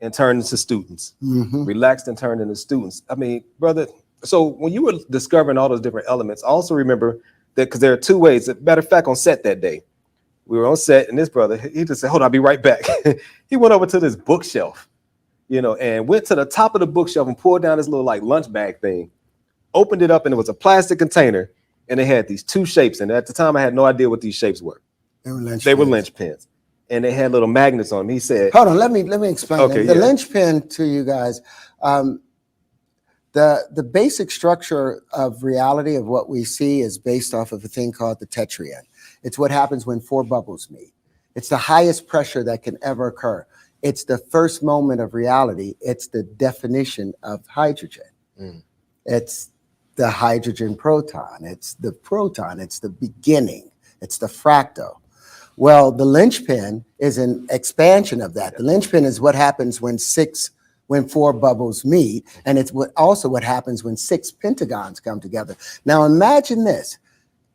and turned into students. Relaxed and turned into students. I mean, brother. So when you were discovering all those different elements, also remember that because there are two ways. Matter of fact, on set that day. We were on set, and this brother, he just said, hold on, I'll be right back. He went over to this bookshelf, you know, and went to the top of the bookshelf and pulled down this little like lunch bag thing, opened it up, and it was a plastic container, and it had these two shapes. And at the time, I had no idea what these shapes were. They were linchpins, and they had little magnets on them. He said, hold on, let me explain. Okay, the linchpin to you guys, the basic structure of reality of what we see is based off of a thing called the tetrahedron. It's what happens when 4 bubbles meet. It's the highest pressure that can ever occur. It's the first moment of reality. It's the definition of hydrogen. It's the hydrogen proton. It's the proton. It's the beginning. It's the fractal. Well, the linchpin is an expansion of that. The linchpin is what happens when four bubbles meet, and it's also what happens when 6 pentagons come together. Now imagine this.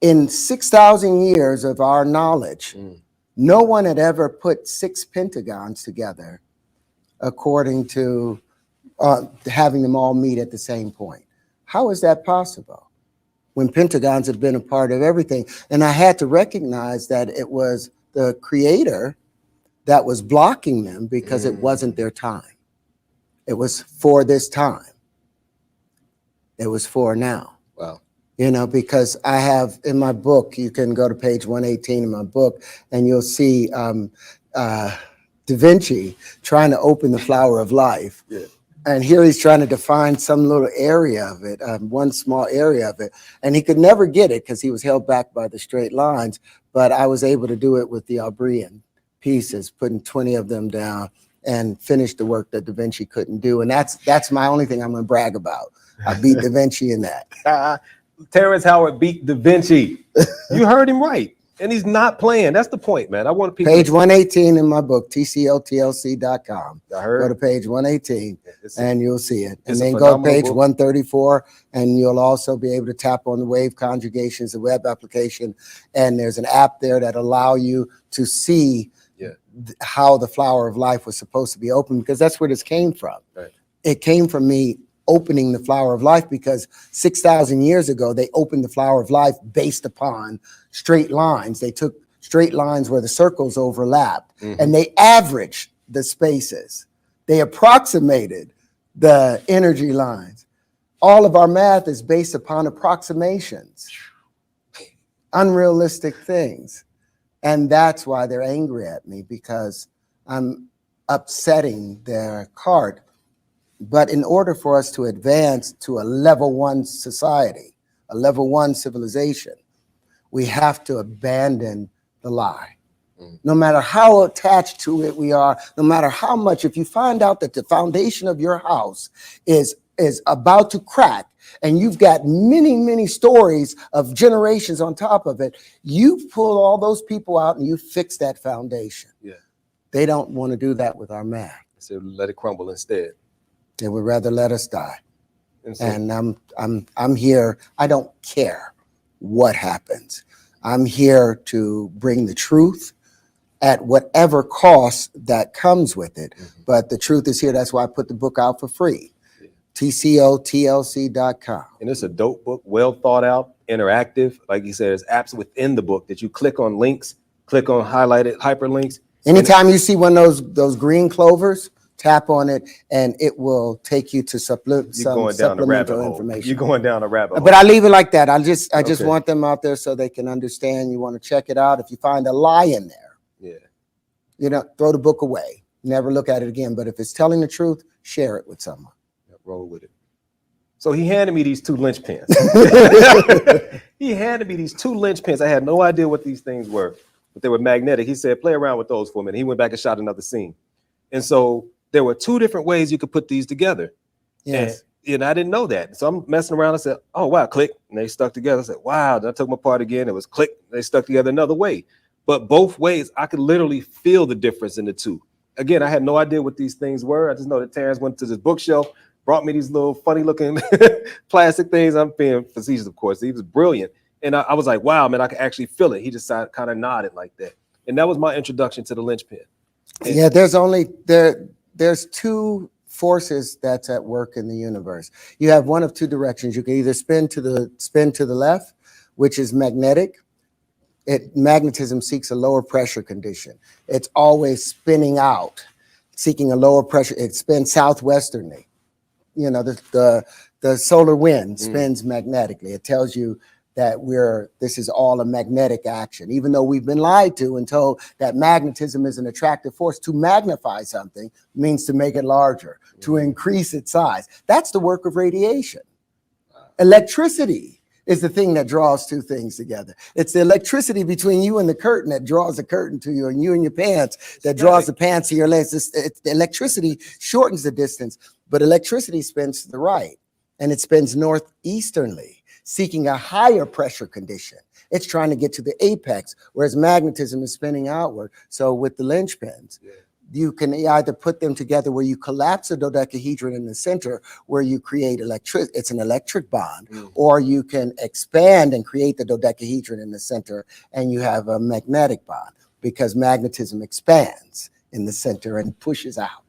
In 6,000 years of our knowledge, no one had ever put 6 pentagons together according to having them all meet at the same point. How is that possible when pentagons have been a part of everything? And I had to recognize that it was the creator that was blocking them because it wasn't their time. It was for this time. It was for now. Wow. You know, because I have in my book, you can go to page 118 in my book, and you'll see Da Vinci trying to open the flower of life. Yeah. And here he's trying to define some little area of it, one small area of it. And he could never get it because he was held back by the straight lines. But I was able to do it with the Aubryan pieces, putting 20 of them down and finish the work that Da Vinci couldn't do. And that's my only thing I'm going to brag about. I beat Da Vinci in that. Terrence Howard beat Da Vinci. You heard him right. And he's not playing. That's the point, man. I want people. Page 118 in my book, tcotlc.com. I heard. Go to page 118 and you'll see it. And then a go to page book. 134 and you'll also be able to tap on the wave conjugations, the web application. And there's an app there that allow you to see how the flower of life was supposed to be open, because that's where this came from. Right. It came from me opening the flower of life, because 6,000 years ago, they opened the flower of life based upon straight lines. They took straight lines where the circles overlapped and they averaged the spaces. They approximated the energy lines. All of our math is based upon approximations, unrealistic things. And that's why they're angry at me, because I'm upsetting their cart. But in order for us to advance to a level 1 society, a level 1 civilization, we have to abandon the lie. No matter how attached to it we are, no matter how much, if you find out that the foundation of your house is about to crack, and you've got many, many stories of generations on top of it, you pull all those people out and you fix that foundation. Yeah. They don't want to do that with our math. So let it crumble instead. They would rather let us die. And so, And I'm here. I don't care what happens. I'm here to bring the truth at whatever cost that comes with it. But the truth is here. That's why I put the book out for free. tcotlc.com. and it's a dope book, well thought out, interactive. Like you said, there's apps within the book that you click on links, click on highlighted hyperlinks. Anytime you see one of those green clovers, tap on it, and it will take you to supplemental information. You're going down a rabbit hole. But I leave it like that. I just Okay. want them out there so they can understand. You want to check it out. If you find a lie in there, throw the book away. Never look at it again. But if it's telling the truth, share it with someone. Roll with it. So he handed me these 2 linchpins. He handed me these 2 linchpins. I had no idea what these things were, but they were magnetic. He said, play around with those for a minute. He went back and shot another scene. And so there were 2 different ways you could put these together. Yes. And I didn't know that. So I'm messing around. I said, oh, wow, click. And they stuck together. I said, wow. Then I took them apart again. It was click. They stuck together another way. But both ways, I could literally feel the difference in the 2. Again, I had no idea what these things were. I just know that Terrence went to this bookshelf, brought me these little funny looking plastic things. I'm being facetious, of course. He was brilliant. And I was like, wow, man, I can actually feel it. He just kind of nodded like that. And that was my introduction to the linchpin. And Yeah, there's 2 forces that's at work in the universe. You have one of 2 directions. You can either spin to the left, which is magnetic. Magnetism seeks a lower pressure condition. It's always spinning out, seeking a lower pressure. It spins southwesterly. The solar wind spins magnetically. It tells you that this is all a magnetic action, even though we've been lied to and told that magnetism is an attractive force. To magnify something means to make it larger, to increase its size. That's the work of radiation. Electricity is the thing that draws 2 things together. It's the electricity between you and the curtain that draws the curtain to you, and you and your pants that draws the pants to your legs. The electricity shortens the distance, but electricity spins to the right. and it spins northeasternly, seeking a higher pressure condition. It's trying to get to the apex, whereas magnetism is spinning outward. So with the linchpins, you can either put them together where you collapse the dodecahedron in the center, where you create it's an electric bond, or you can expand and create the dodecahedron in the center, and you have a magnetic bond, because magnetism expands in the center and pushes out.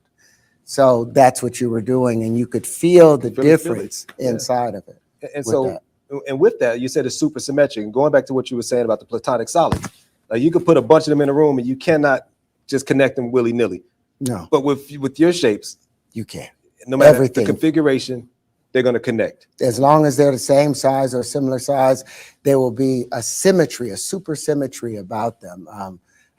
So that's what you were doing, and you could feel the difference inside of it. And so, and with that, you said it's super symmetric. And going back to what you were saying about the platonic solids, like you could put a bunch of them in a room and you cannot just connect them willy-nilly. No. But with your shapes, you can. No matter the configuration, they're going to connect. As long as they're the same size or similar size, there will be a symmetry, a supersymmetry about them.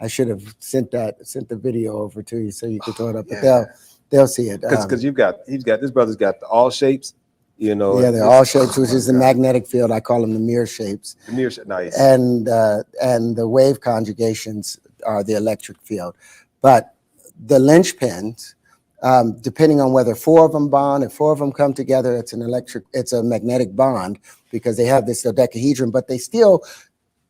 I should have sent the video over to you so you could throw it up, but they'll see it. Because this brother's got all shapes, you know. Yeah, they're all shapes, which is the magnetic field. I call them the mirror shapes. The mirror shape, nice. And the wave conjugations are the electric field. But the linchpins, depending on whether 4 of them bond, if 4 of them come together, it's a magnetic bond, because they have this dodecahedron, but they still,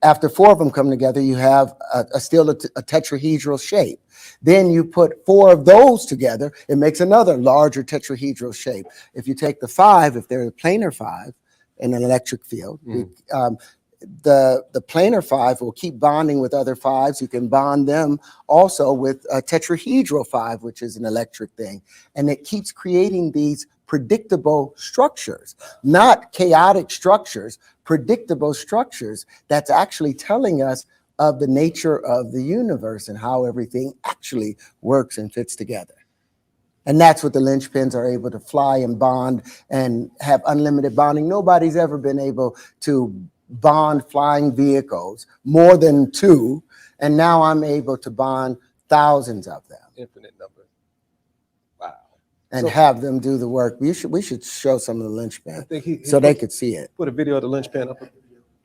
after 4 of them come together, you have still a tetrahedral shape. Then you put 4 of those together, it makes another larger tetrahedral shape. If you take the 5, if they're a planar 5 in an electric field, the planar 5 will keep bonding with other 5s. You can bond them also with a tetrahedral 5, which is an electric thing. And it keeps creating these predictable structures, not chaotic structures, predictable structures that's actually telling us of the nature of the universe and how everything actually works and fits together. And that's what the linchpins are able to fly and bond and have unlimited bonding. Nobody's ever been able to bond flying vehicles more than 2, and now I'm able to bond thousands of them. Infinite number. Wow. And have them do the work. We should show some of the linchpin so they could see it. Put a video of the linchpin up.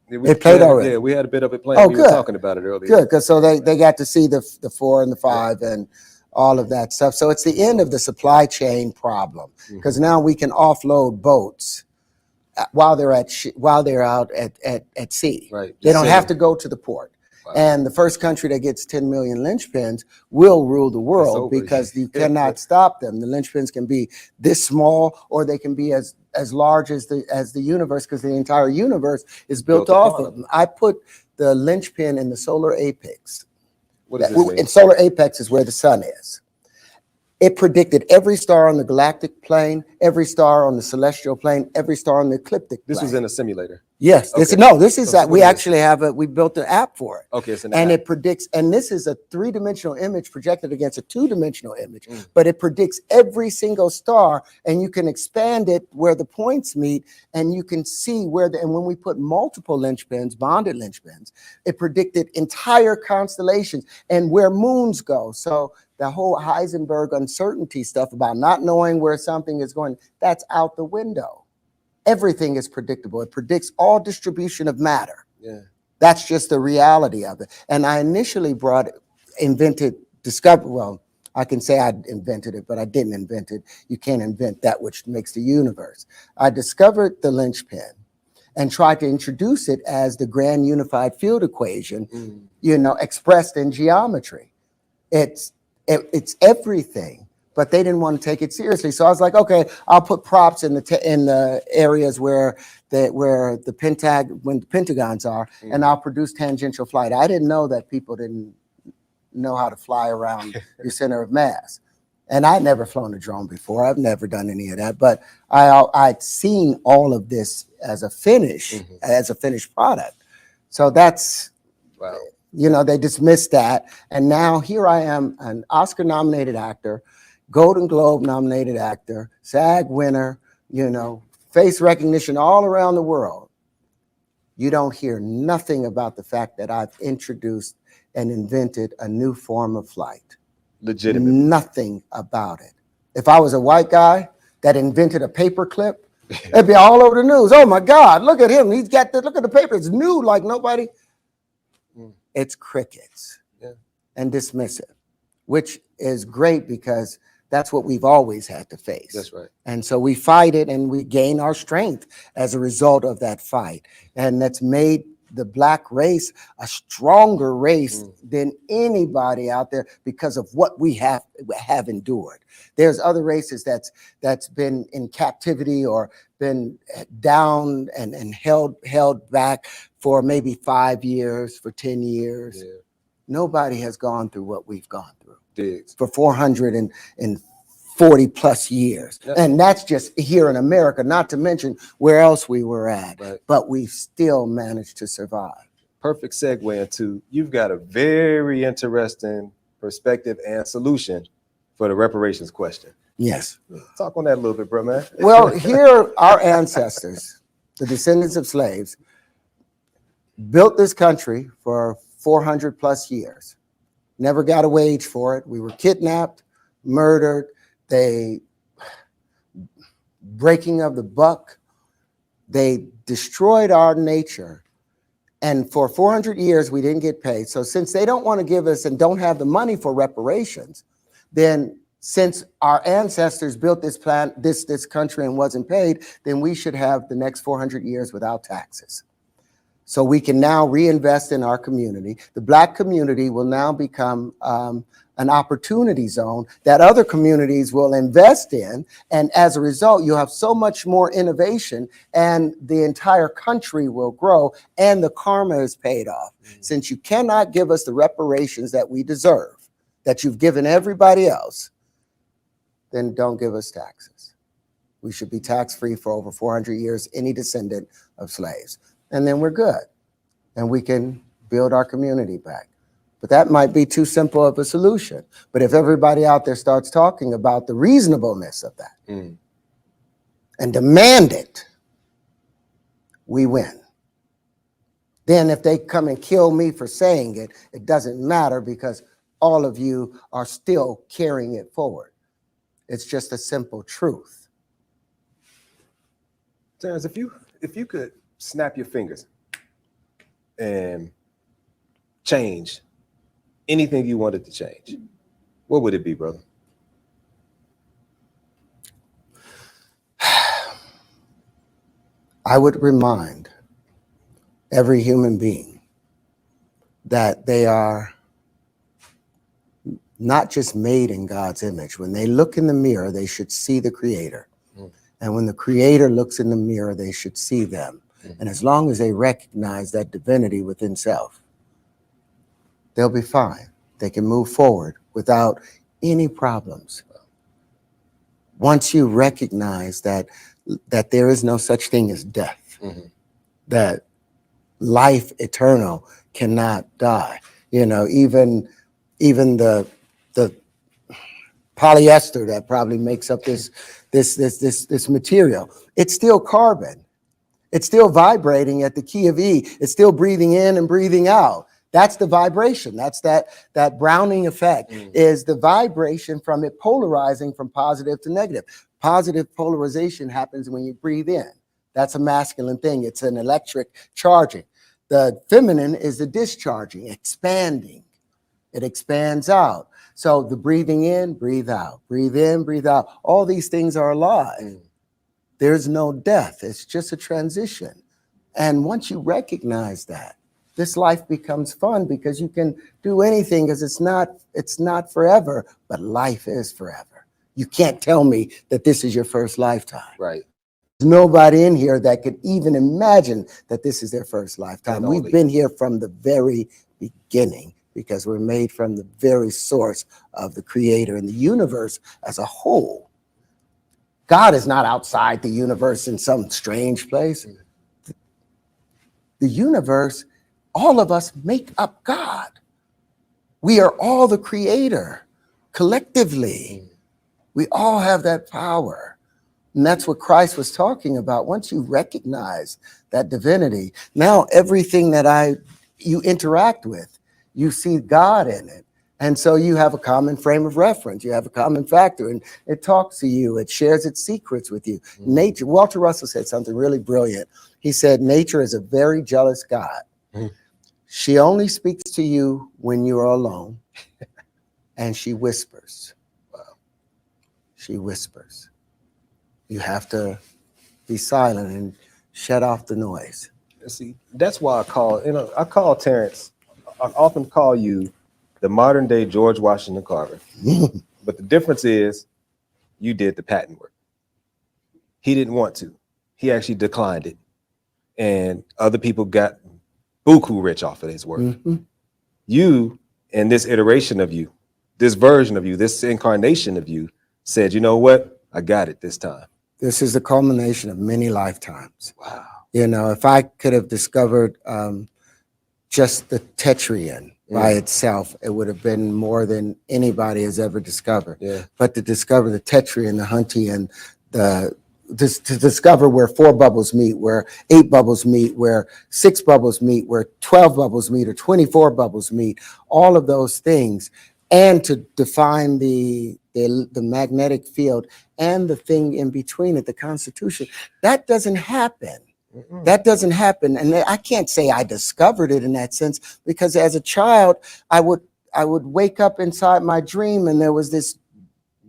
It played already. Yeah, we had a bit of it playing. Oh, we good. were talking about it earlier. Good, because so they got to see the 4 and the 5 and all of that stuff. So it's the end of the supply chain problem, because now we can offload boats while they're out at sea. Right. They don't have to go to the port. Wow. And the first country that gets 10 million linchpins will rule the world, because you cannot stop them. The linchpins can be this small, or they can be as large as the universe, because the entire universe is built off of them. I put the linchpin in the solar apex. What does this mean? And solar apex is where the sun is. It predicted every star on the galactic plane, every star on the celestial plane, every star on the ecliptic plane. This was in a simulator. Yes. Okay. This is we actually have we built an app for it. Okay, it's an and app. It predicts, and this is a 3-dimensional image projected against a 2-dimensional image, but it predicts every single star, and you can expand it where the points meet, and you can see and when we put multiple linchpins, bonded linchpins, it predicted entire constellations and where moons go. So the whole Heisenberg uncertainty stuff about not knowing where something is going, that's out the window. Everything is predictable. It predicts all distribution of matter. Yeah. That's just the reality of it. And I initially discovered, I can say I invented it, but I didn't invent it. You can't invent that which makes the universe. I discovered the linchpin and tried to introduce it as the grand unified field equation, expressed in geometry. It's everything, but they didn't want to take it seriously. So I was like, okay, I'll put props in the areas where the pentagons are, and I'll produce tangential flight. I didn't know that people didn't know how to fly around your center of mass. And I'd never flown a drone before. I've never done any of that, but I'd seen all of this as a finished product. So that's, wow. They dismissed that. And now here I am, an Oscar-nominated actor, Golden Globe-nominated actor, SAG winner, face recognition all around the world. You don't hear nothing about the fact that I've introduced and invented a new form of flight. Legitimate. Nothing about it. If I was a white guy that invented a paperclip, it'd be all over the news. Oh my God, look at him. Look at the paper. It's new like nobody. It's crickets and dismissive, which is great because That's what we've always had to face. That's right. And so we fight it and we gain our strength as a result of that fight. And that's made the Black race a stronger race than anybody out there because of what we have endured. There's other races that's been in captivity or been down and held back for maybe 5 years, for 10 years. Yeah. Nobody has gone through what we've gone through Diggs. for 440 plus years. Yep. And that's just here in America, not to mention where else we were at, Right. but we've still managed to survive. Perfect segue into, you've got a very interesting perspective and solution for the reparations question. Yes. Talk on that a little bit, bro, man. Well, here our ancestors, the descendants of slaves, built this country for 400 plus years. Never got a wage for it. We were kidnapped, murdered, breaking of the buck. They destroyed our nature. And for 400 years, we didn't get paid. So since they don't want to give us and don't have the money for reparations, then since our ancestors built this country and wasn't paid, then we should have the next 400 years without taxes. So we can now reinvest in our community. The Black community will now become an opportunity zone that other communities will invest in. And as a result, you'll have so much more innovation and the entire country will grow and the karma is paid off. Since you cannot give us the reparations that we deserve, that you've given everybody else, then don't give us taxes. We should be tax-free for over 400 years, any descendant of slaves. And then we're good. And we can build our community back. But that might be too simple of a solution. But if everybody out there starts talking about the reasonableness of that and demand it, we win. Then if they come and kill me for saying it, it doesn't matter because all of you are still carrying it forward. It's just a simple truth. Terrence, if you could snap your fingers and change anything you wanted to change, what would it be, brother? I would remind every human being that they are not just made in God's image. When they look in the mirror, they should see the Creator. And when the Creator looks in the mirror, they should see them. And as long as they recognize that divinity within self, they'll be fine. They can move forward without any problems. Once you recognize that there is no such thing as death, that life eternal cannot die. You know, even the polyester that probably makes up this material, it's still carbon. It's still vibrating at the key of E. It's still breathing in and breathing out. That's the vibration. That's that Browning effect is the vibration from it polarizing from positive to negative. Positive polarization happens when you breathe in. That's a masculine thing. It's an electric charging. The feminine is the discharging, expanding. It expands out. So the breathing in, breathe out. Breathe in, breathe out. All these things are alive. There's no death. It's just a transition. And once you recognize that, this life becomes fun because you can do anything because it's not forever, but life is forever. You can't tell me that this is your first lifetime. Right. There's nobody in here that could even imagine that this is their first lifetime. We've been here from the very beginning because we're made from the very source of the Creator and the universe as a whole. God is not outside the universe in some strange place. The universe, all of us make up God. We are all the Creator collectively. We all have that power. And that's what Christ was talking about. Once you recognize that divinity, now everything that you interact with, you see God in it. And so you have a common frame of reference. You have a common factor, and it talks to you. It shares its secrets with you. Nature, Walter Russell said something really brilliant. He said, nature is a very jealous God. She only speaks to you when you're alone, and she whispers. Wow. she whispers. You have to be silent and shut off the noise. See, that's why I call Terrence, I often call you the modern day George Washington Carver. But the difference is you did the patent work. He didn't want to. He actually declined it. And other people got buku rich off of his work. You, and this iteration of you, this version of you, this incarnation of you said, you know what? I got it this time. This is the culmination of many lifetimes. Wow. You know, if I could have discovered just the tetrian by itself, it would have been more than anybody has ever discovered. Yeah. But to discover the tetrian, the huntian, to discover where 4 bubbles meet, where 8 bubbles meet, where 6 bubbles meet, where 12 bubbles meet, or 24 bubbles meet, all of those things, and to define the magnetic field and the thing in between it, the Constitution, that doesn't happen. That doesn't happen. And I can't say I discovered it in that sense, because as a child, I would wake up inside my dream and there was this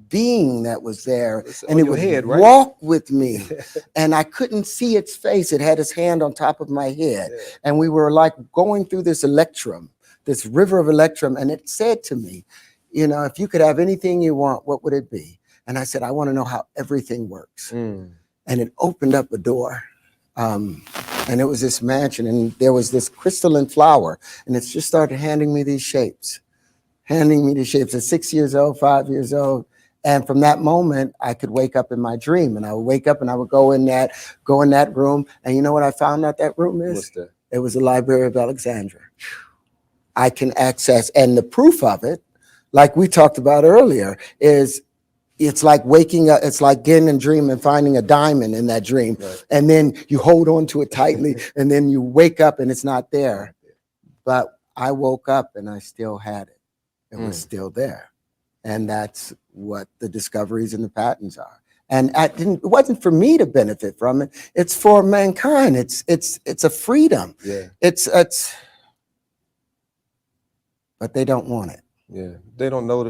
being that was there, and it would walk with me and I couldn't see its face. It had its hand on top of my head, and we were like going through this electrum, this river of electrum, and it said to me, you know, if you could have anything you want, what would it be? And I said, I want to know how everything works. And it opened up a door. And it was this mansion, and there was this crystalline flower, and it's just started handing me these shapes, at 6 years old, 5 years old. And from that moment, I could wake up in my dream, and I would wake up and I would go in that room. And you know what I found out that room is? What's that? It was the Library of Alexandria. I can access, and the proof of it, like we talked about earlier, is it's like waking up, it's like getting a dream and finding a diamond in that dream. Right. And then you hold on to it tightly, and then you wake up and it's not there. But I woke up and I still had it. It was still there. And that's what the discoveries and the patents are. And it wasn't for me to benefit from it. It's for mankind. It's a freedom. Yeah. But they don't want it. Yeah. They don't know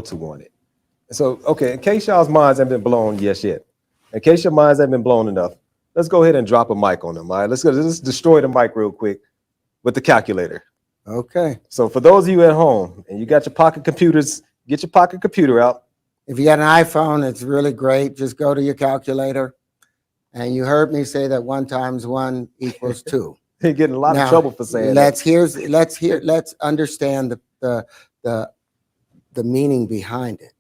to want it. So, okay, in case y'all's minds haven't been blown yet, in case your minds haven't been blown enough, let's go ahead and drop a mic on them. All right, let's destroy the mic real quick with the calculator. Okay. So for those of you at home and you got your pocket computers, get your pocket computer out. If you got an iPhone, it's really great. Just go to your calculator. And you heard me say that 1 × 1 = 2. You're getting a lot of trouble for saying that. Let's understand the meaning behind it.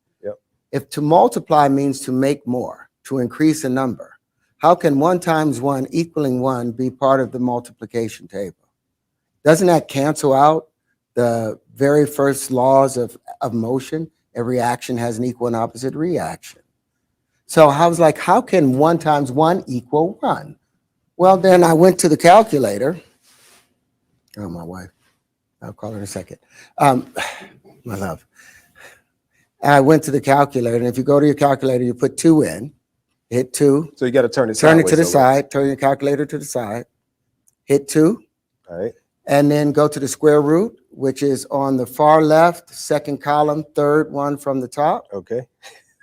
If to multiply means to make more, to increase a number, how can 1 × 1 = 1 be part of the multiplication table? Doesn't that cancel out the very first laws of motion? Every action has an equal and opposite reaction. So I was like, how can 1 × 1 = 1? Well, then I went to the calculator. Oh, my wife. I'll call her in a second. My love. I went to the calculator, and if you go to your calculator, you put 2 in, hit 2. So you got to turn it to the side, turn your calculator to the side, hit 2. All right. And then go to the square root, which is on the far left, second column, third one from the top. Okay.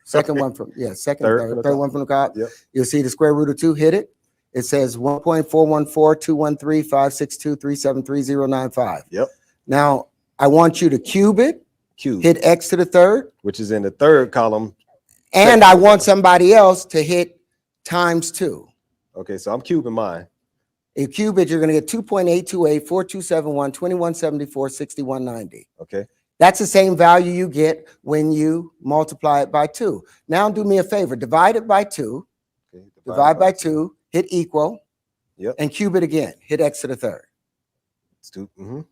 Second one from, third one from the top. Yep. You'll see the square root of 2, hit it. It says 1.414213562373095. Yep. Now, I want you to cube it. Hit X to the third. Which is in the third column. And I want somebody else to hit ×2. Okay, so I'm cubing mine. You cube it, you're going to get 2.828, 4271, 2174, 6190. Okay. That's the same value you get when you multiply it by 2. Now do me a favor, divide it by 2. Okay, divide by 2, hit equal, and cube it again. Hit X to the third. It's 2.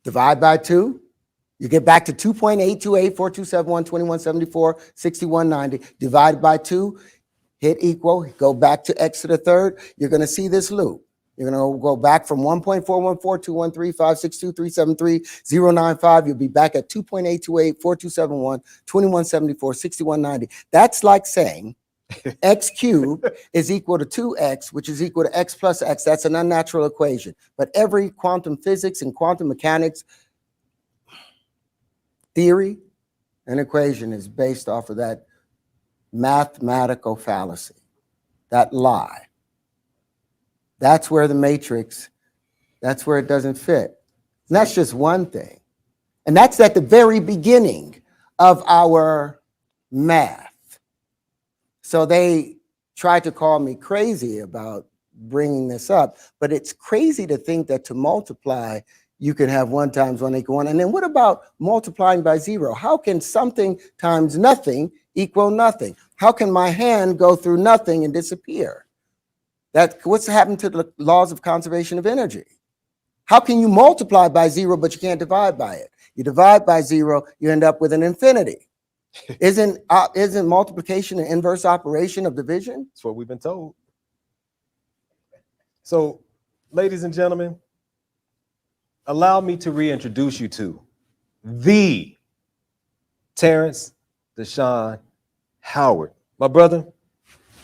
Divide by 2. You get back to 2.828, 4271, 2174, 6190. Divide by 2, hit equal, go back to X to the third. You're going to see this loop. You're going to go back from 1.414213562373095. You'll be back at 2.828, 4271, 2174, 6190. That's like saying x cubed is equal to 2x, which is equal to x plus x. That's an unnatural equation. But every quantum physics and quantum mechanics theory and equation is based off of that mathematical fallacy, that lie. That's where the matrix, that's where it doesn't fit. And that's just one thing. And that's at the very beginning of our math. So they tried to call me crazy about bringing this up, but it's crazy to think that to multiply, you can have 1 times 1 equal 1. And then what about multiplying by 0? How can something times nothing equal nothing? How can my hand go through nothing and disappear? What's happened to the laws of conservation of energy? How can you multiply by 0, but you can't divide by it? You divide by 0, you end up with an infinity. Isn't multiplication an inverse operation of division? That's what we've been told. So, ladies and gentlemen, allow me to reintroduce you to the Terrence Deshaun Howard. My brother.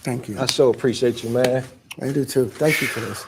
Thank you. I sure appreciate you, man. I do too. Thank you for this.